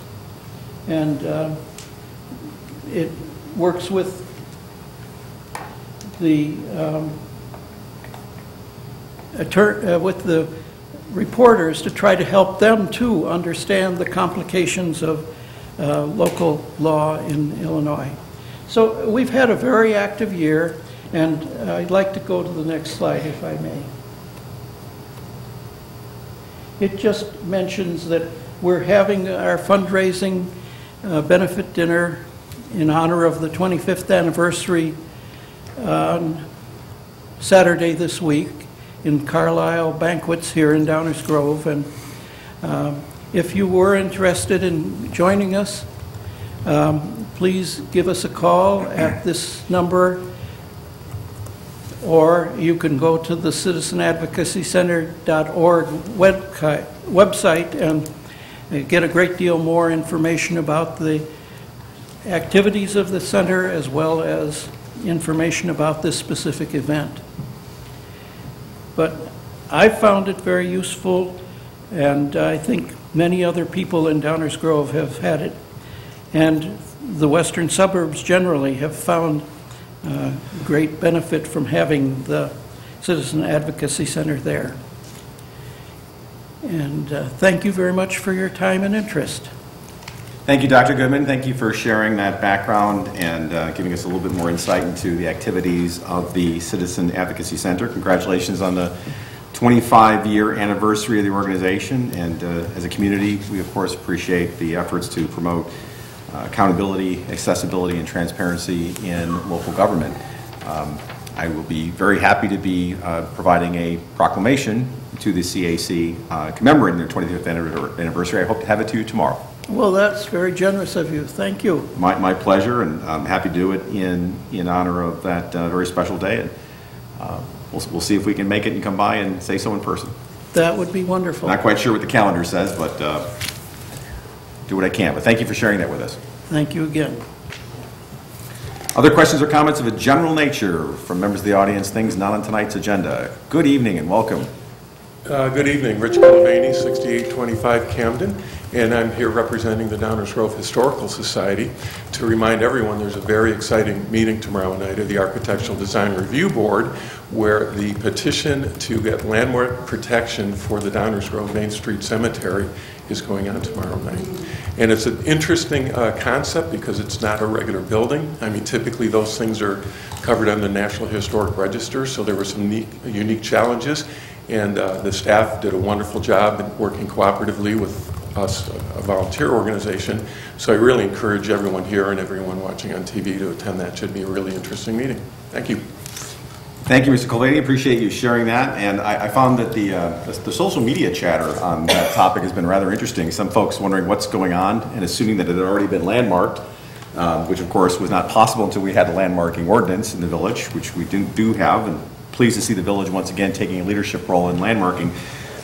and it works with the reporters to try to help them too understand the complications of local law in Illinois. So we've had a very active year, and I'd like to go to the next slide, if I may. It just mentions that we're having our fundraising benefit dinner in honor of the 25th anniversary on Saturday this week in Carlisle Banquets here in Downers Grove. And if you were interested in joining us, please give us a call at this number, or you can go to the citizenadvocacycenter.org website and get a great deal more information about the activities of the center as well as information about this specific event. But I found it very useful, and I think many other people in Downers Grove have had it, and the western suburbs generally have found great benefit from having the Citizen Advocacy Center there. And thank you very much for your time and interest. Thank you, Dr. Goodman. Thank you for sharing that background and giving us a little bit more insight into the activities of the Citizen Advocacy Center. Congratulations on the 25-year anniversary of the organization. And as a community, we of course appreciate the efforts to promote accountability, accessibility, and transparency in local government. I will be very happy to be providing a proclamation to the CAC commemorating their 25th anniversary. I hope to have it to you tomorrow. Well, that's very generous of you. Thank you. My pleasure, and I'm happy to do it in honor of that very special day. And we'll see if we can make it and come by and say so in person. That would be wonderful. Not quite sure what the calendar says, but do what I can. But thank you for sharing that with us. Thank you again. Other questions or comments of a general nature from members of the audience, things not on tonight's agenda? Good evening and welcome. Good evening, Rich Gillivaney, 6825 Camden, and I'm here representing the Downers Grove Historical Society to remind everyone there's a very exciting meeting tomorrow night of the Architectural Design Review Board where the petition to get landmark protection for the Downers Grove Main Street Cemetery is going on tomorrow night. And it's an interesting concept because it's not a regular building. I mean, typically those things are covered on the National Historic Register, so there were some unique challenges. And the staff did a wonderful job in working cooperatively with us, a volunteer organization. So I really encourage everyone here and everyone watching on TV to attend that. Should be a really interesting meeting. Thank you. Thank you, Mr. Colvady. Appreciate you sharing that. And I found that the social media chatter on that topic has been rather interesting. Some folks wondering what's going on and assuming that it had already been landmarked, which of course was not possible until we had a landmarking ordinance in the village, which we do have. And pleased to see the village once again taking a leadership role in landmarking.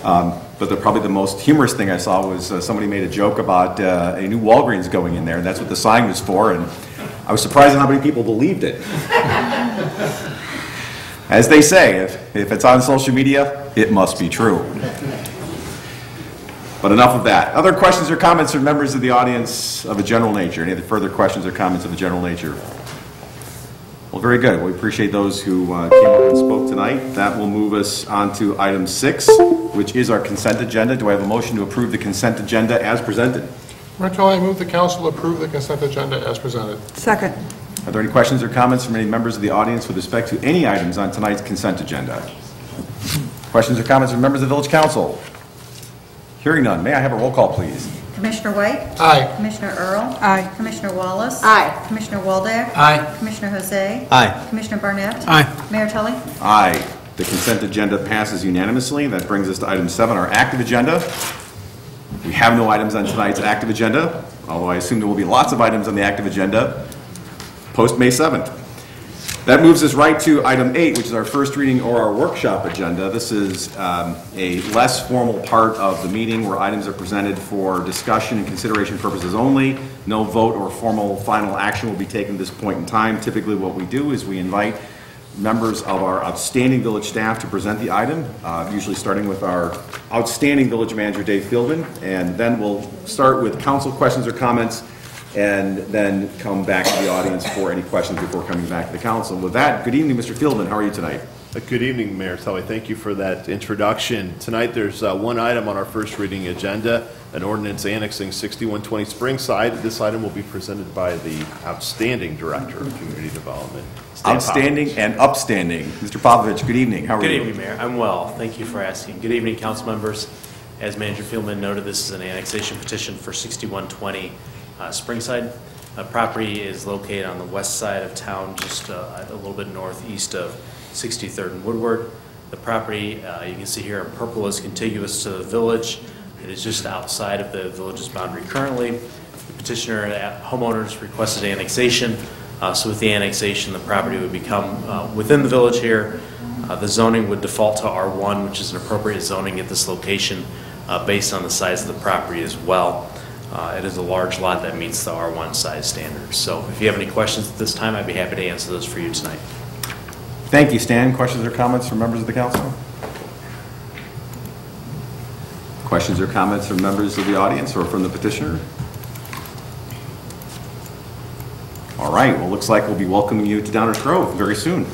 But probably the most humorous thing I saw was somebody made a joke about a new Walgreens going in there, and that's what the sign was for. And I was surprised at how many people believed it. As they say, if it's on social media, it must be true. But enough of that. Other questions or comments from members of the audience of a general nature? Any other further questions or comments of a general nature? Well, very good. We appreciate those who came up and spoke tonight. That will move us on to item 6, which is our consent agenda. Do I have a motion to approve the consent agenda as presented? Martelli, I move the council approve the consent agenda as presented. Second. Are there any questions or comments from any members of the audience with respect to any items on tonight's consent agenda? Questions or comments from members of the village council? Hearing none, may I have a roll call, please? Commissioner White? Aye. Commissioner Earl? Aye. Commissioner Wallace? Aye. Commissioner Waldeck? Aye. Commissioner Jose? Aye. Commissioner Barnett? Aye. Mayor Tully? Aye. The consent agenda passes unanimously. That brings us to item 7, our active agenda. We have no items on tonight's active agenda, although I assume there will be lots of items on the active agenda post May 7th. That moves us right to item 8, which is our first reading or our workshop agenda. This is a less formal part of the meeting where items are presented for discussion and consideration purposes only. No vote or formal final action will be taken at this point in time. Typically what we do is we invite members of our outstanding village staff to present the item, usually starting with our outstanding village manager, Dave Fieldman, and then we'll start with council questions or comments and then come back to the audience for any questions before coming back to the council. With that, good evening, Mr. Fieldman. How are you tonight? Good evening, Mayor Tully. Thank you for that introduction. Tonight there's one item on our first reading agenda, an ordinance annexing 6120 Springside. This item will be presented by the outstanding Director of Community Development, Stan Outstanding Popovich. and upstanding. Mr. Popovich, good evening. How are you? Good evening, Mayor. I'm well. Thank you for asking. Good evening, council members. As Manager Fieldman noted, this is an annexation petition for 6120 Springside. Property is located on the west side of town, just a little bit northeast of 63rd and Woodward. The property, you can see here in purple, is contiguous to the village. It is just outside of the village's boundary currently. The petitioner homeowners requested annexation. So with the annexation, the property would become within the village here. The zoning would default to R1, which is an appropriate zoning at this location based on the size of the property as well. It is a large lot that meets the R1 size standards. So if you have any questions at this time, I'd be happy to answer those for you tonight. Thank you, Stan. Questions or comments from members of the council? Questions or comments from members of the audience or from the petitioner? All right, well, looks like we'll be welcoming you to Downers Grove very soon.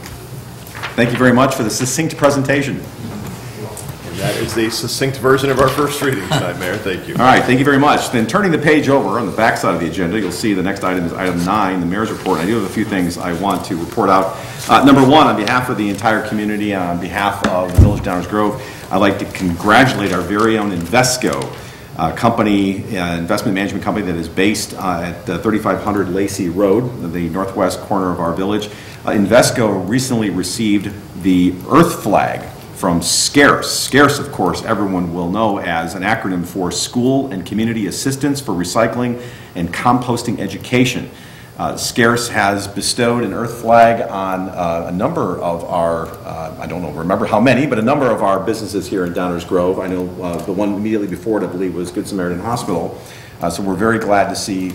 Thank you very much for the succinct presentation. And that is is a succinct version of our first reading tonight, Mayor. Thank you. All right, thank you very much. Then turning the page over on the back side of the agenda, you'll see the next item is item 9, the mayor's report. I do have a few things I want to report out. Number one, on behalf of the entire community, on behalf of the Village of Downers Grove, I'd like to congratulate our very own Invesco company, investment management company that is based at 3500 Lacey Road, the northwest corner of our village. Invesco recently received the Earth Flag from SCARES. SCARES, of course, everyone will know as an acronym for School and Community Assistance for Recycling and Composting Education. SCARES has bestowed an Earth Flag on a number of our, I don't remember how many, but a number of our businesses here in Downers Grove. I know the one immediately before it, I believe, was Good Samaritan Hospital. So we're very glad to see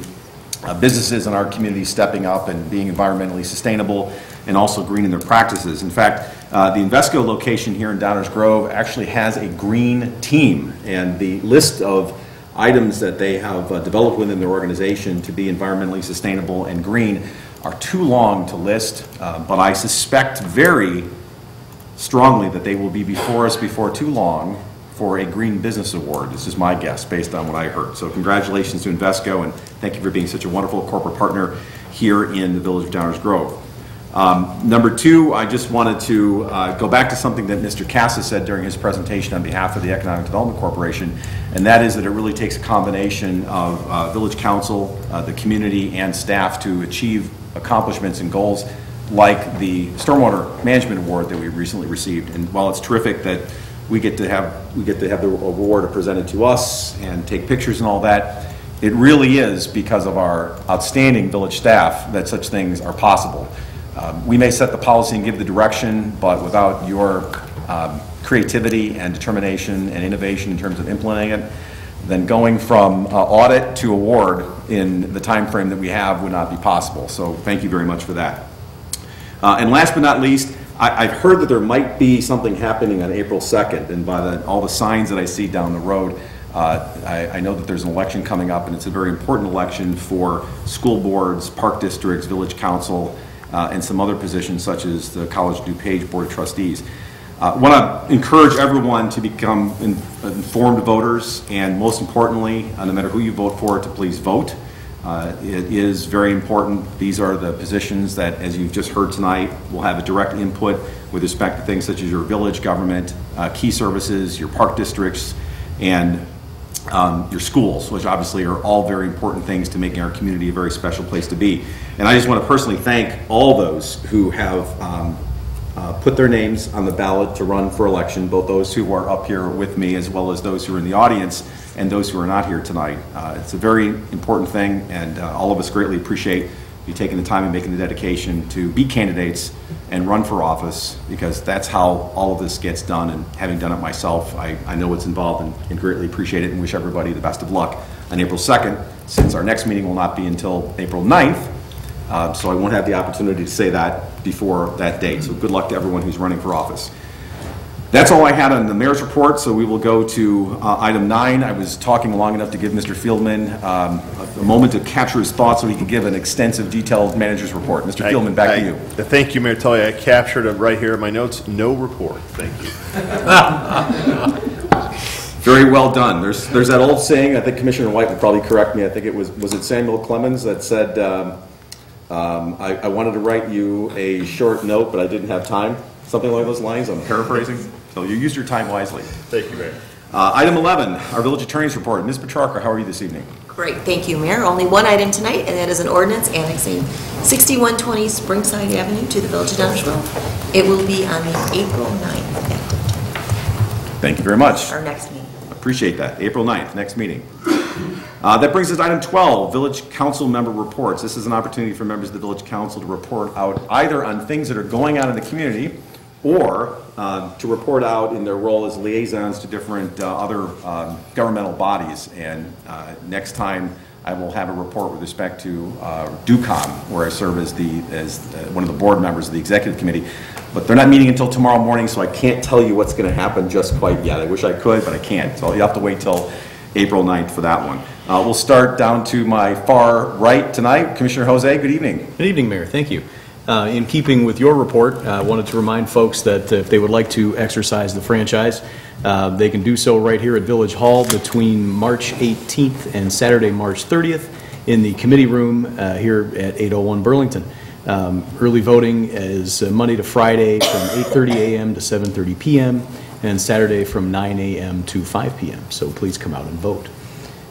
businesses in our community stepping up and being environmentally sustainable and also green in their practices. In fact, the Invesco location here in Downers Grove actually has a green team, and the list of items that they have developed within their organization to be environmentally sustainable and green are too long to list, but I suspect very strongly that they will be before us before too long for a Green Business Award. This is my guess based on what I heard. So congratulations to Invesco, and thank you for being such a wonderful corporate partner here in the Village of Downers Grove. Number two, I just wanted to go back to something that Mr. Casa said during his presentation on behalf of the Economic Development Corporation, and that is that it really takes a combination of Village Council, the community, and staff to achieve accomplishments and goals like the Stormwater Management Award that we recently received. And while it's terrific that we get to have the award presented to us and take pictures and all that, it really is because of our outstanding village staff that such things are possible. We may set the policy and give the direction, but without your creativity and determination and innovation in terms of implementing it, then going from audit to award in the time frame that we have would not be possible. So thank you very much for that. And last but not least, I've heard that there might be something happening on April 2nd, and by all the signs that I see down the road, I know that there's an election coming up, and it's a very important election for school boards, park districts, village council, and some other positions such as the College DuPage Board of Trustees. I want to encourage everyone to become informed voters, and most importantly, no matter who you vote for, to please vote. It is very important. These are the positions that, as you've just heard tonight, will have a direct input with respect to things such as your village government, key services, your park districts, and your schools, which obviously are all very important things to making our community a very special place to be. And I just want to personally thank all those who have put their names on the ballot to run for election, both those who are up here with me as well as those who are in the audience and those who are not here tonight. It's a very important thing, and all of us greatly appreciate you taking the time and making the dedication to be candidates and run for office, because that's how all of this gets done. And having done it myself, I know what's involved and greatly appreciate it, and wish everybody the best of luck on April 2nd, since our next meeting will not be until April 9th. So I won't have the opportunity to say that before that date. So good luck to everyone who's running for office. That's all I had on the mayor's report, so we will go to item 9. I was talking long enough to give Mr. Fieldman a moment to capture his thoughts so he can give an extensive, detailed manager's report. Mr. Fieldman, back to you. Thank you, Mayor Tully. I captured it right here in my notes. No report. Thank you. Very well done. There's that old saying, I think Commissioner White would probably correct me, I think it was it Samuel Clemens that said, I wanted to write you a short note, but I didn't have time. Something along those lines. I'm paraphrasing. So you used your time wisely. Thank you, Mayor. Item 11, our village attorney's report. Ms. Petrarca, how are you this evening? Great, thank you, Mayor. Only one item tonight, and that is an ordinance annexing 6120 Springside Avenue to the Village of Downers Grove. It will be on the April 9th. Thank you very much. Our next meeting. Appreciate that. April 9th, next meeting. That brings us to item 12, Village Council member reports. This is an opportunity for members of the Village Council to report out either on things that are going on in the community, or to report out in their role as liaisons to different other governmental bodies. And next time I will have a report with respect to DUCOM, where I serve as one of the board members of the executive committee. But they're not meeting until tomorrow morning, so I can't tell you what's going to happen just quite yet. I wish I could, but I can't. So you'll have to wait till April 9th for that one. We'll start down to my far right tonight. Commissioner Jose, good evening. Good evening, Mayor. Thank you. In keeping with your report, I wanted to remind folks that if they would like to exercise the franchise, They can do so right here at Village Hall between March 18th and Saturday, March 30th in the committee room here at 801 Burlington. Early voting is Monday to Friday from 8:30 a.m. to 7:30 p.m. and Saturday from 9 a.m. to 5 p.m. So please come out and vote.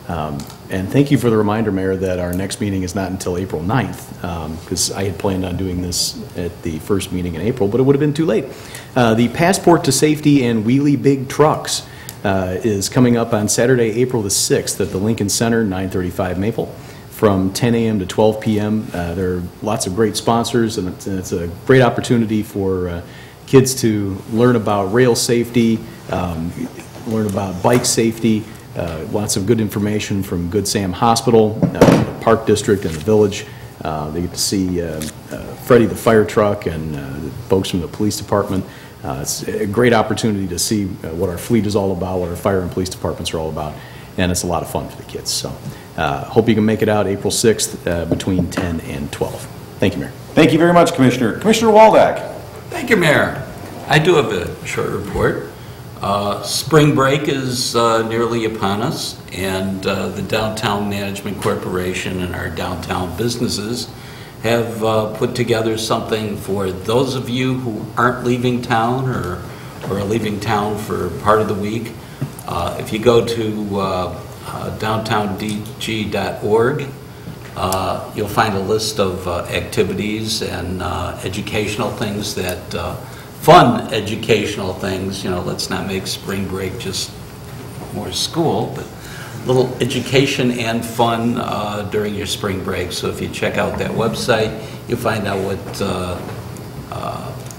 And thank you for the reminder, Mayor, that our next meeting is not until April 9th, because I had planned on doing this at the first meeting in April, but it would have been too late. The Passport to Safety and Wheelie Big Trucks is coming up on Saturday, April the 6th at the Lincoln Center, 935 Maple, from 10 a.m. to 12 p.m. There are lots of great sponsors, and it's a great opportunity for kids to learn about rail safety, learn about bike safety, lots of good information from Good Sam Hospital, the Park District, and the Village. They get to see Freddie the fire truck and the folks from the police department. It's a great opportunity to see what our fleet is all about, what our fire and police departments are all about, and it's a lot of fun for the kids. So hope you can make it out April 6th between 10 and 12. Thank you, Mayor. Thank you very much, Commissioner. Commissioner Waldeck. Thank you, Mayor. I do have a short report. Spring break is nearly upon us, and the Downtown Management Corporation and our downtown businesses have put together something for those of you who aren't leaving town or are leaving town for part of the week. If you go to downtowndg.org, you'll find a list of activities and educational things that fun educational things, let's not make spring break just more school, but little education and fun during your spring break. So if you check out that website, you'll find out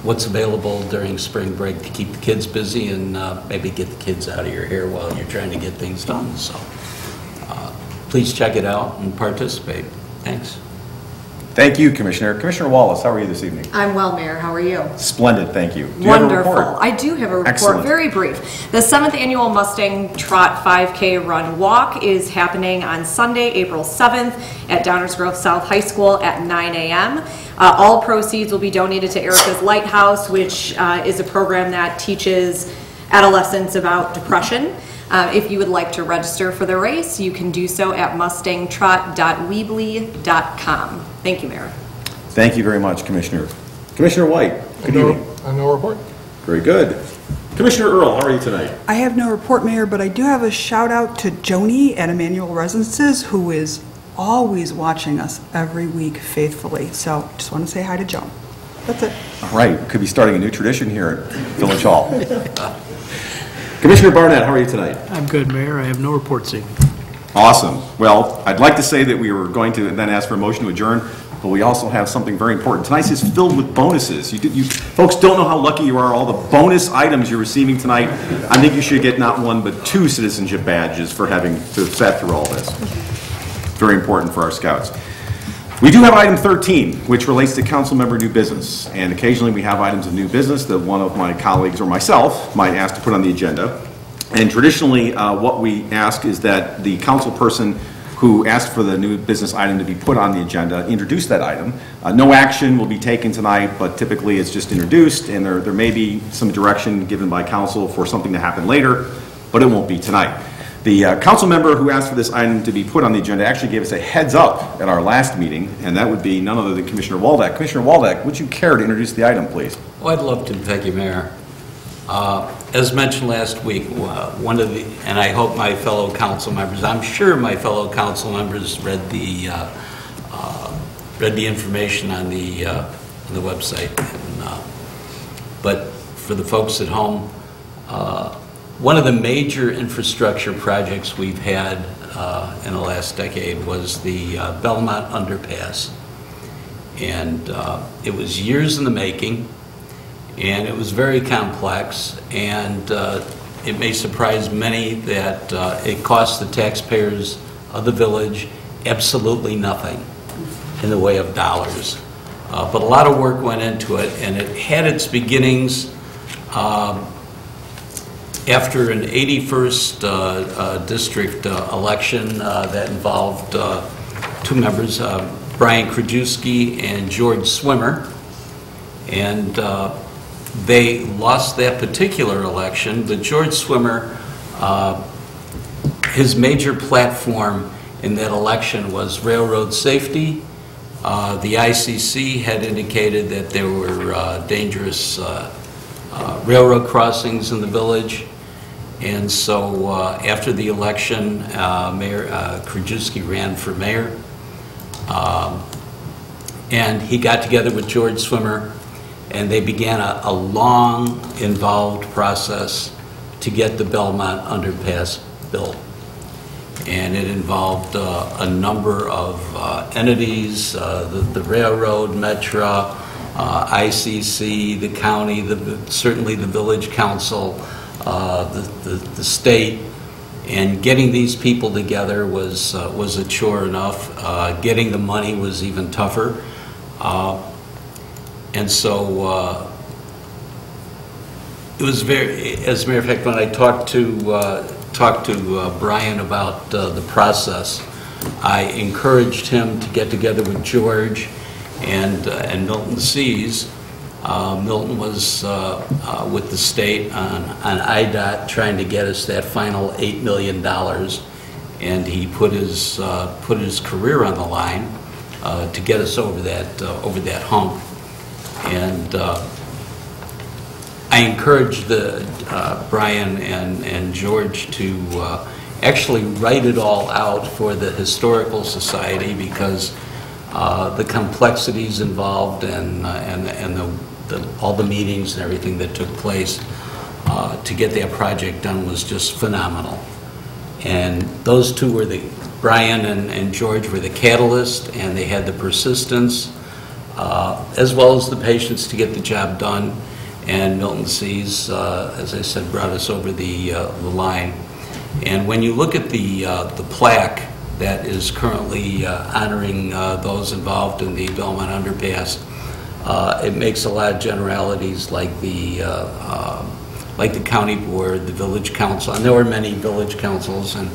what's available during spring break to keep the kids busy and maybe get the kids out of your hair while you're trying to get things done. So please check it out and participate. Thanks. Thank you, Commissioner. Commissioner Wallace, how are you this evening? I'm well, Mayor. How are you? Splendid, thank you. Do you Wonderful. have a report? I do have a report. Excellent. Very brief. The 7th Annual Mustang Trot 5K Run Walk is happening on Sunday, April 7th at Downers Grove South High School at 9 a.m. All proceeds will be donated to Erica's Lighthouse, which is a program that teaches adolescents about depression. If you would like to register for the race, you can do so at mustangtrot.weebly.com. Thank you, Mayor. Thank you very much, Commissioner. Commissioner White, good evening. No report. Very good. Commissioner Earl, how are you tonight? I have no report, Mayor, but I do have a shout out to Joni at Emmanuel Residences, who is always watching us every week faithfully. So just want to say hi to Joan. That's it. All right, could be starting a new tradition here at Village Hall. Commissioner Barnett, how are you tonight? I'm good, Mayor. I have no report this evening. Awesome. Well, I'd like to say that we were going to then ask for a motion to adjourn, but we also have something very important. Tonight's is filled with bonuses. You folks don't know how lucky you are, all the bonus items you're receiving tonight. I think you should get not one, but 2 citizenship badges for having to sat through all this. Very important for our scouts. We do have item 13, which relates to council member new business. And occasionally we have items of new business that one of my colleagues or myself might ask to put on the agenda. And traditionally, what we ask is that the council person who asked for the new business item to be put on the agenda introduce that item. No action will be taken tonight, but typically it's just introduced, and there may be some direction given by council for something to happen later, but it won't be tonight. The council member who asked for this item to be put on the agenda actually gave us a heads up at our last meeting, and that would be none other than Commissioner Waldeck. Commissioner Waldeck, would you care to introduce the item, please? Oh, I'd love to. Thank you, Mayor. As mentioned last week, and I hope my fellow council members, I'm sure my fellow council members read the information on the website. But for the folks at home, one of the major infrastructure projects we've had in the last decade was the Belmont Underpass. And it was years in the making, and it was very complex, and it may surprise many that it cost the taxpayers of the village absolutely nothing in the way of dollars. But a lot of work went into it, and it had its beginnings after an 81st district election that involved 2 members, Brian Krajewski and George Swimmer. And They lost that particular election, but George Swimmer, his major platform in that election was railroad safety. The ICC had indicated that there were dangerous railroad crossings in the village. And so after the election, Mayor Krajewski ran for mayor. And he got together with George Swimmer, and they began a long, involved process to get the Belmont underpass built. And it involved a number of entities, the railroad, Metro, ICC, the county, certainly the village council, the state. And getting these people together was a chore enough. Getting the money was even tougher. And so it was very, as a matter of fact, when I talked to Brian about the process, I encouraged him to get together with George and Milton Seas. Milton was with the state on IDOT trying to get us that final $8 million, and he put his career on the line to get us over that hump. And I encouraged Brian and George to actually write it all out for the Historical Society, because the complexities involved and all the meetings and everything that took place to get that project done was just phenomenal. And those two were Brian and George were the catalyst, and they had the persistence as well as the patience to get the job done. And Milton Seas, as I said, brought us over the line. And when you look at the plaque that is currently honoring those involved in the Belmont Underpass, it makes a lot of generalities like the county board, the village council, and there were many village councils, and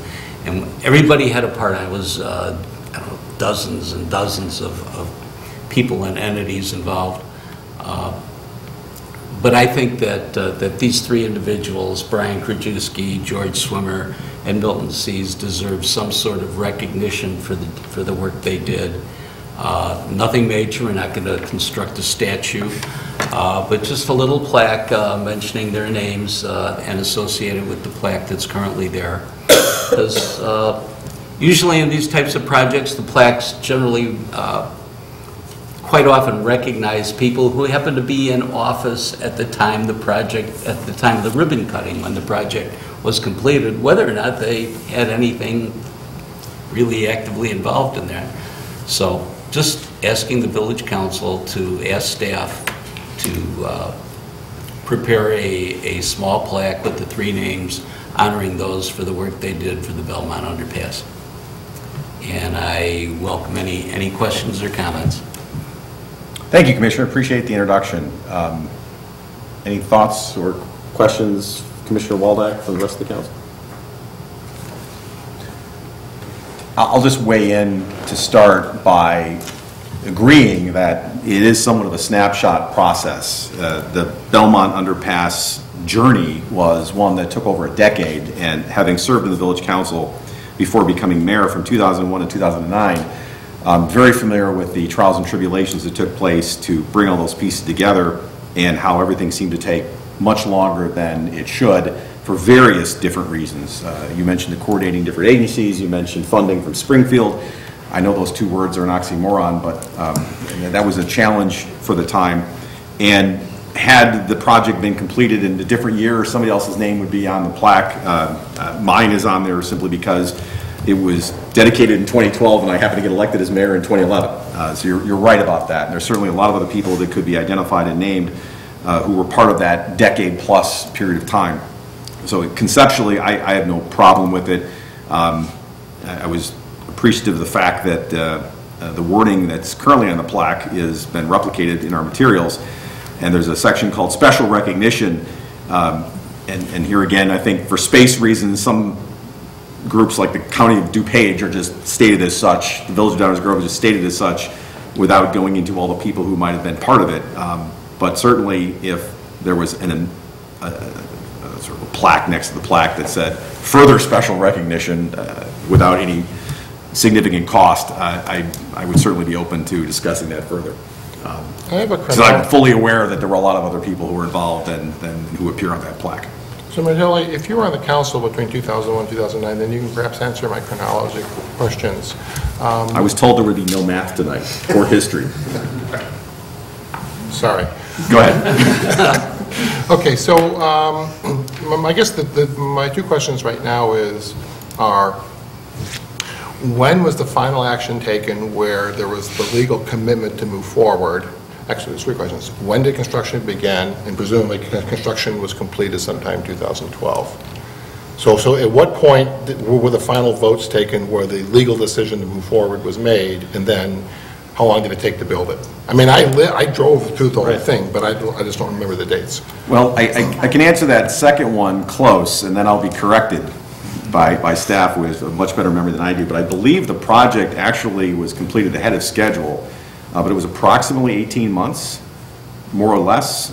everybody had a part. I was I don't know, dozens and dozens of people and entities involved. But I think that these three individuals, Brian Krajewski, George Swimmer, and Milton Seas, deserve some sort of recognition for the work they did. Nothing major. We're not going to construct a statue, but just a little plaque mentioning their names and associated with the plaque that's currently there. Because usually in these types of projects, the plaques generally quite often recognize people who happen to be in office at the time the ribbon cutting, when the project was completed, whether or not they had anything really actively involved in there. So just asking the village council to ask staff to prepare a small plaque with the three names honoring those for the work they did for the Belmont Underpass. And I welcome any questions or comments. Thank you, Commissioner. Appreciate the introduction. Any thoughts or questions, Commissioner Waldeck, from the rest of the council? I'll just weigh in to start by agreeing that it is somewhat of a snapshot process. The Belmont Underpass journey was one that took over a decade, and having served in the village council before becoming mayor from 2001 to 2009, I'm very familiar with the trials and tribulations that took place to bring all those pieces together, and how everything seemed to take much longer than it should for various different reasons. You mentioned the coordinating different agencies, you mentioned funding from Springfield. I know those two words are an oxymoron, but that was a challenge for the time. And had the project been completed in a different year, somebody else's name would be on the plaque. Mine is on there simply because it was dedicated in 2012, and I happened to get elected as mayor in 2011. So you're right about that. And there's certainly a lot of other people that could be identified and named who were part of that decade-plus period of time. So conceptually, I have no problem with it. I was appreciative of the fact that the wording that's currently on the plaque has been replicated in our materials. And there's a section called Special Recognition. And here again, I think for space reasons, some groups like the County of DuPage are just stated as such. The Village of Downers Grove is just stated as such without going into all the people who might have been part of it. But certainly if there was a sort of a plaque next to the plaque that said, "Further special recognition without any significant cost," I would certainly be open to discussing that further. So I'm fully aware that there were a lot of other people who were involved and who appear on that plaque. So, Matilda, if you were on the council between 2001 and 2009, then you can perhaps answer my chronology questions. I was told there would be no math tonight, or history. Sorry. Go ahead. Okay, so I guess my two questions right now are, when was the final action taken where there was the legal commitment to move forward? Actually, there's three questions. When did construction begin? And presumably construction was completed sometime 2012. So at what point were the final votes taken where the legal decision to move forward was made, and then how long did it take to build it? I mean, I drove through the whole thing, but I just don't remember the dates. Well, I can answer that second one close, and then I'll be corrected by staff who has a much better memory than I do. But I believe the project actually was completed ahead of schedule, but it was approximately 18 months, more or less.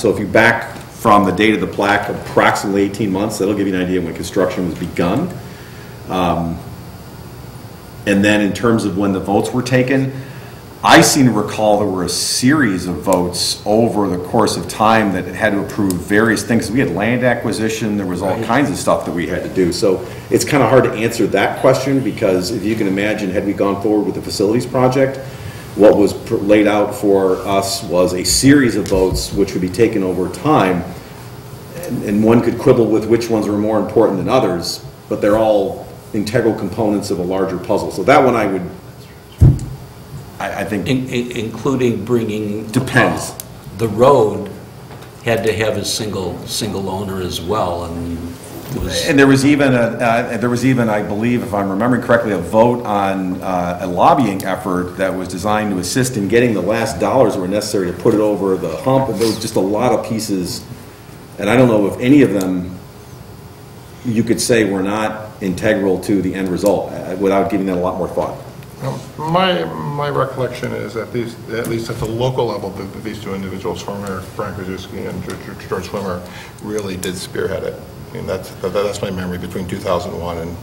So if you back from the date of the plaque, approximately 18 months, that'll give you an idea when construction was begun. And then in terms of when the votes were taken, I seem to recall there were a series of votes over the course of time that had to approve various things. We had land acquisition, there was all kinds of stuff that we had to do. So it's kind of hard to answer that question, because if you can imagine, had we gone forward with the facilities project, what was laid out for us was a series of votes which would be taken over time, and one could quibble with which ones were more important than others, but they're all integral components of a larger puzzle. So that one I think including bringing depends. The road had to have a single owner as well, and there was even I believe, if I'm remembering correctly, a vote on a lobbying effort that was designed to assist in getting the last dollars that were necessary to put it over the hump. And there was just a lot of pieces, and I don't know if any of them you could say were not integral to the end result without giving that a lot more thought. My recollection is that at least at the local level, these two individuals, former Frank Krasuski and George Swimmer, really did spearhead it. I mean, that's my memory between 2001 and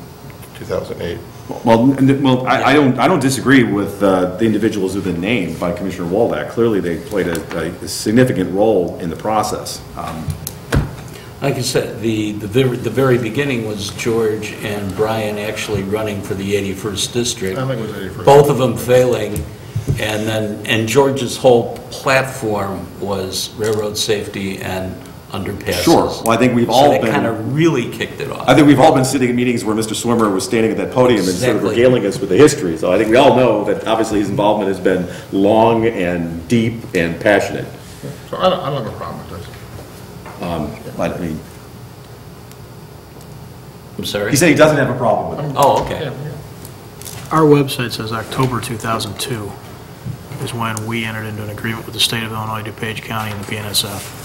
2008. Well, I don't disagree with the individuals who've been named by Commissioner Waldak. Clearly, they played a significant role in the process. Like I said, the very beginning was George and Brian actually running for the 81st district. I think it was 81st. Both of them failing, and George's whole platform was railroad safety and underpasses. Sure. Well, I think we've all been. So they kind of really kicked it off. I think we've all been sitting in meetings where Mr. Swimmer was standing at that podium and sort of regaling us with the history. So I think we all know that obviously his involvement has been long and deep and passionate. So I don't have a problem with this. But I mean, I'm sorry? He said he doesn't have a problem with it. Oh, okay. Our website says October 2002 is when we entered into an agreement with the state of Illinois, DuPage County, and the PNSF.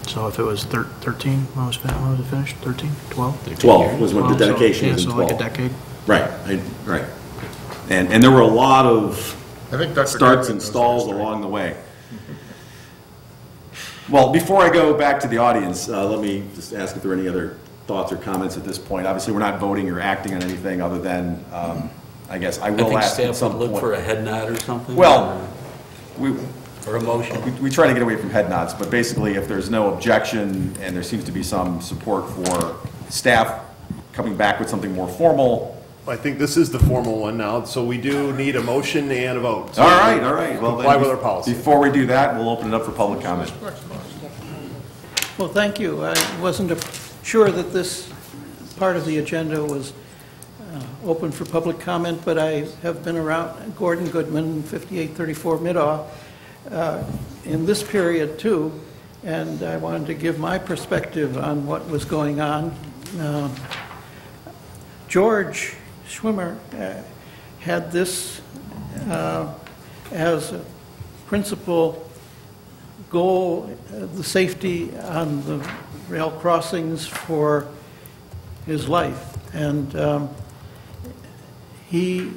So if it was 13, when was it finished? 13? 12? 12 was when the dedication was in 12. So like a decade. Right, right. And there were a lot of starts and stalls along the way. Well, before I go back to the audience, let me just ask if there are any other thoughts or comments at this point. Obviously, we're not voting or acting on anything other than, I guess, I will ask at some point. Look for a head nod or something? Well, or a motion? We try to get away from head nods, but basically, if there's no objection and there seems to be some support for staff coming back with something more formal. I think this is the formal one now, so we do need a motion and a vote. So all right. Well, comply with our policy. Before we do that, we'll open it up for public comment. Well, thank you. I wasn't sure that this part of the agenda was open for public comment, but I have been around Gordon Goodman, 5834 Middaw, in this period too, and I wanted to give my perspective on what was going on. George Schwimmer had this as a principal goal, the safety on the rail crossings for his life. And he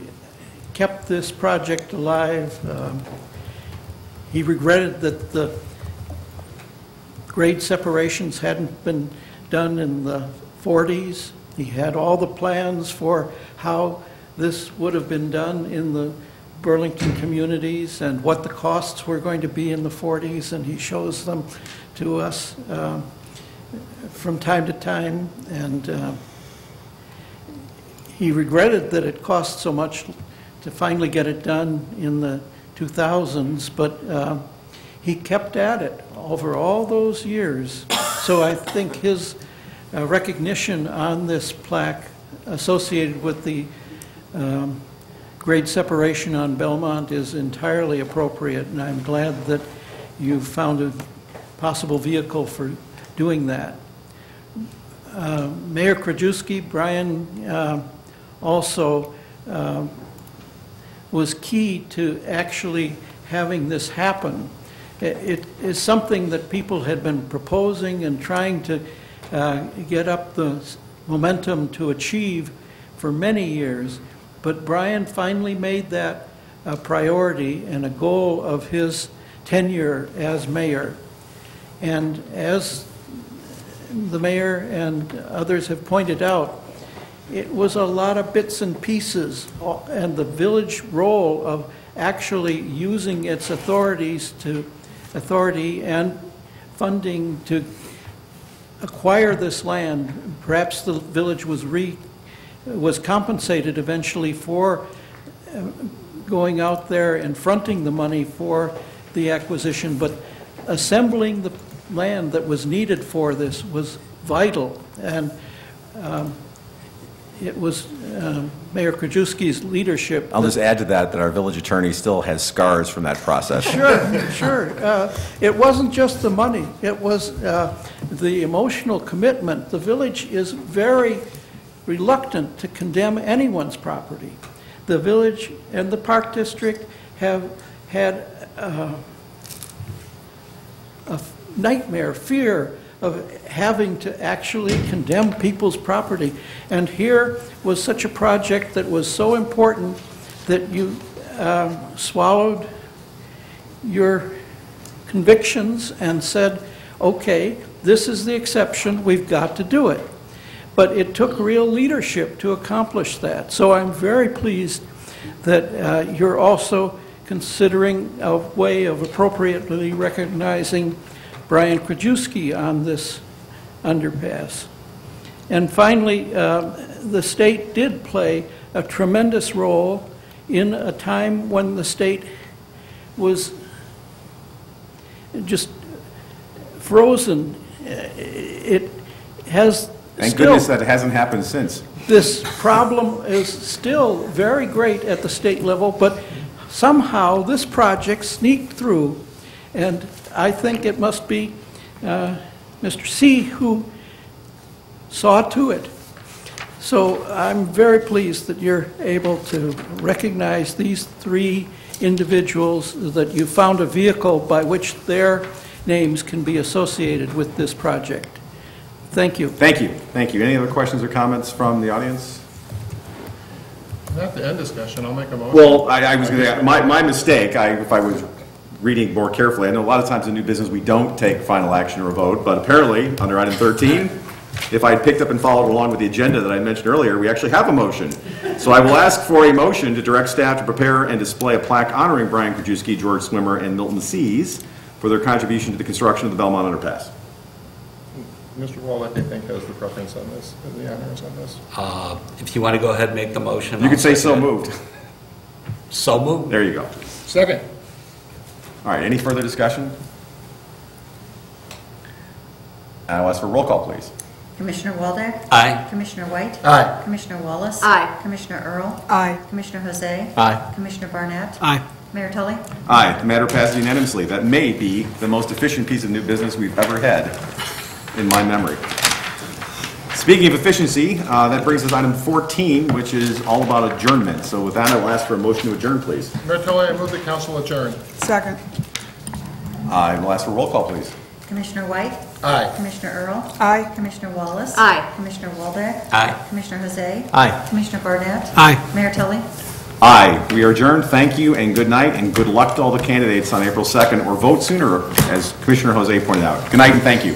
kept this project alive. He regretted that the grade separations hadn't been done in the 40s. He had all the plans for how this would have been done in the Burlington communities and what the costs were going to be in the 40s, and he shows them to us from time to time. And he regretted that it cost so much to finally get it done in the 2000s, but he kept at it over all those years. So I think his recognition on this plaque associated with the grade separation on Belmont is entirely appropriate, and I'm glad that you found a possible vehicle for doing that. Mayor Krajewski, Brian also was key to actually having this happen. It is something that people had been proposing and trying to get up the momentum to achieve for many years, but Brian finally made that a priority and a goal of his tenure as mayor. And as the mayor and others have pointed out, it was a lot of bits and pieces, and the village role of actually using its authority and funding to acquire this land. Perhaps the village was compensated eventually for going out there and fronting the money for the acquisition, but assembling the land that was needed for this was vital. And it was Mayor Krajewski's leadership. I'll just add to that our village attorney still has scars from that process. Sure. It wasn't just the money. It was the emotional commitment. The village is very reluctant to condemn anyone's property. The village and the Park District have had a nightmare, fear of having to actually condemn people's property. And here was such a project that was so important that you swallowed your convictions and said, okay, this is the exception, we've got to do it. But it took real leadership to accomplish that. So I'm very pleased that you're also considering a way of appropriately recognizing Brian Krajewski on this underpass. And finally, the state did play a tremendous role in a time when the state was just frozen. It has Thank goodness that hasn't happened since. This problem is still very great at the state level, but somehow this project sneaked through, and I think it must be Mr. C. who saw to it. So I'm very pleased that you're able to recognize these three individuals, that you found a vehicle by which their names can be associated with this project. Thank you. Thank you. Thank you. Any other questions or comments from the audience? Not the end discussion, I'll make a motion. Well, I was going to, my mistake, if I was reading more carefully, I know a lot of times in new business we don't take final action or a vote, but apparently under item 13, if I had picked up and followed along with the agenda that I mentioned earlier, we actually have a motion. So I will ask for a motion to direct staff to prepare and display a plaque honoring Brian Krajewski, George Swimmer, and Milton Seas for their contribution to the construction of the Belmont Underpass. Mr. Wallach, I think, has the preference on this, the honors on this. If you want to go ahead and make the motion. You could say so moved. So moved. There you go. Second. All right, any further discussion? I'll ask for a roll call, please. Commissioner Waldeck? Aye. Commissioner White? Aye. Commissioner Wallace? Aye. Commissioner Earl? Aye. Commissioner Jose? Aye. Commissioner Barnett? Aye. Mayor Tully? Aye, the matter passes unanimously. That may be the most efficient piece of new business we've ever had in my memory. Speaking of efficiency, that brings us to item 14, which is all about adjournment. So with that, I will ask for a motion to adjourn, please. Mayor Tully, I move the council adjourn. Second. I will ask for a roll call, please. Commissioner White? Aye. Commissioner Earl? Aye. Commissioner Wallace? Aye. Commissioner Waldeck? Aye. Commissioner Jose? Aye. Commissioner Barnett? Aye. Mayor Tully? Aye. We are adjourned. Thank you and good night, and good luck to all the candidates on April 2nd, or vote sooner, as Commissioner Jose pointed out. Good night and thank you.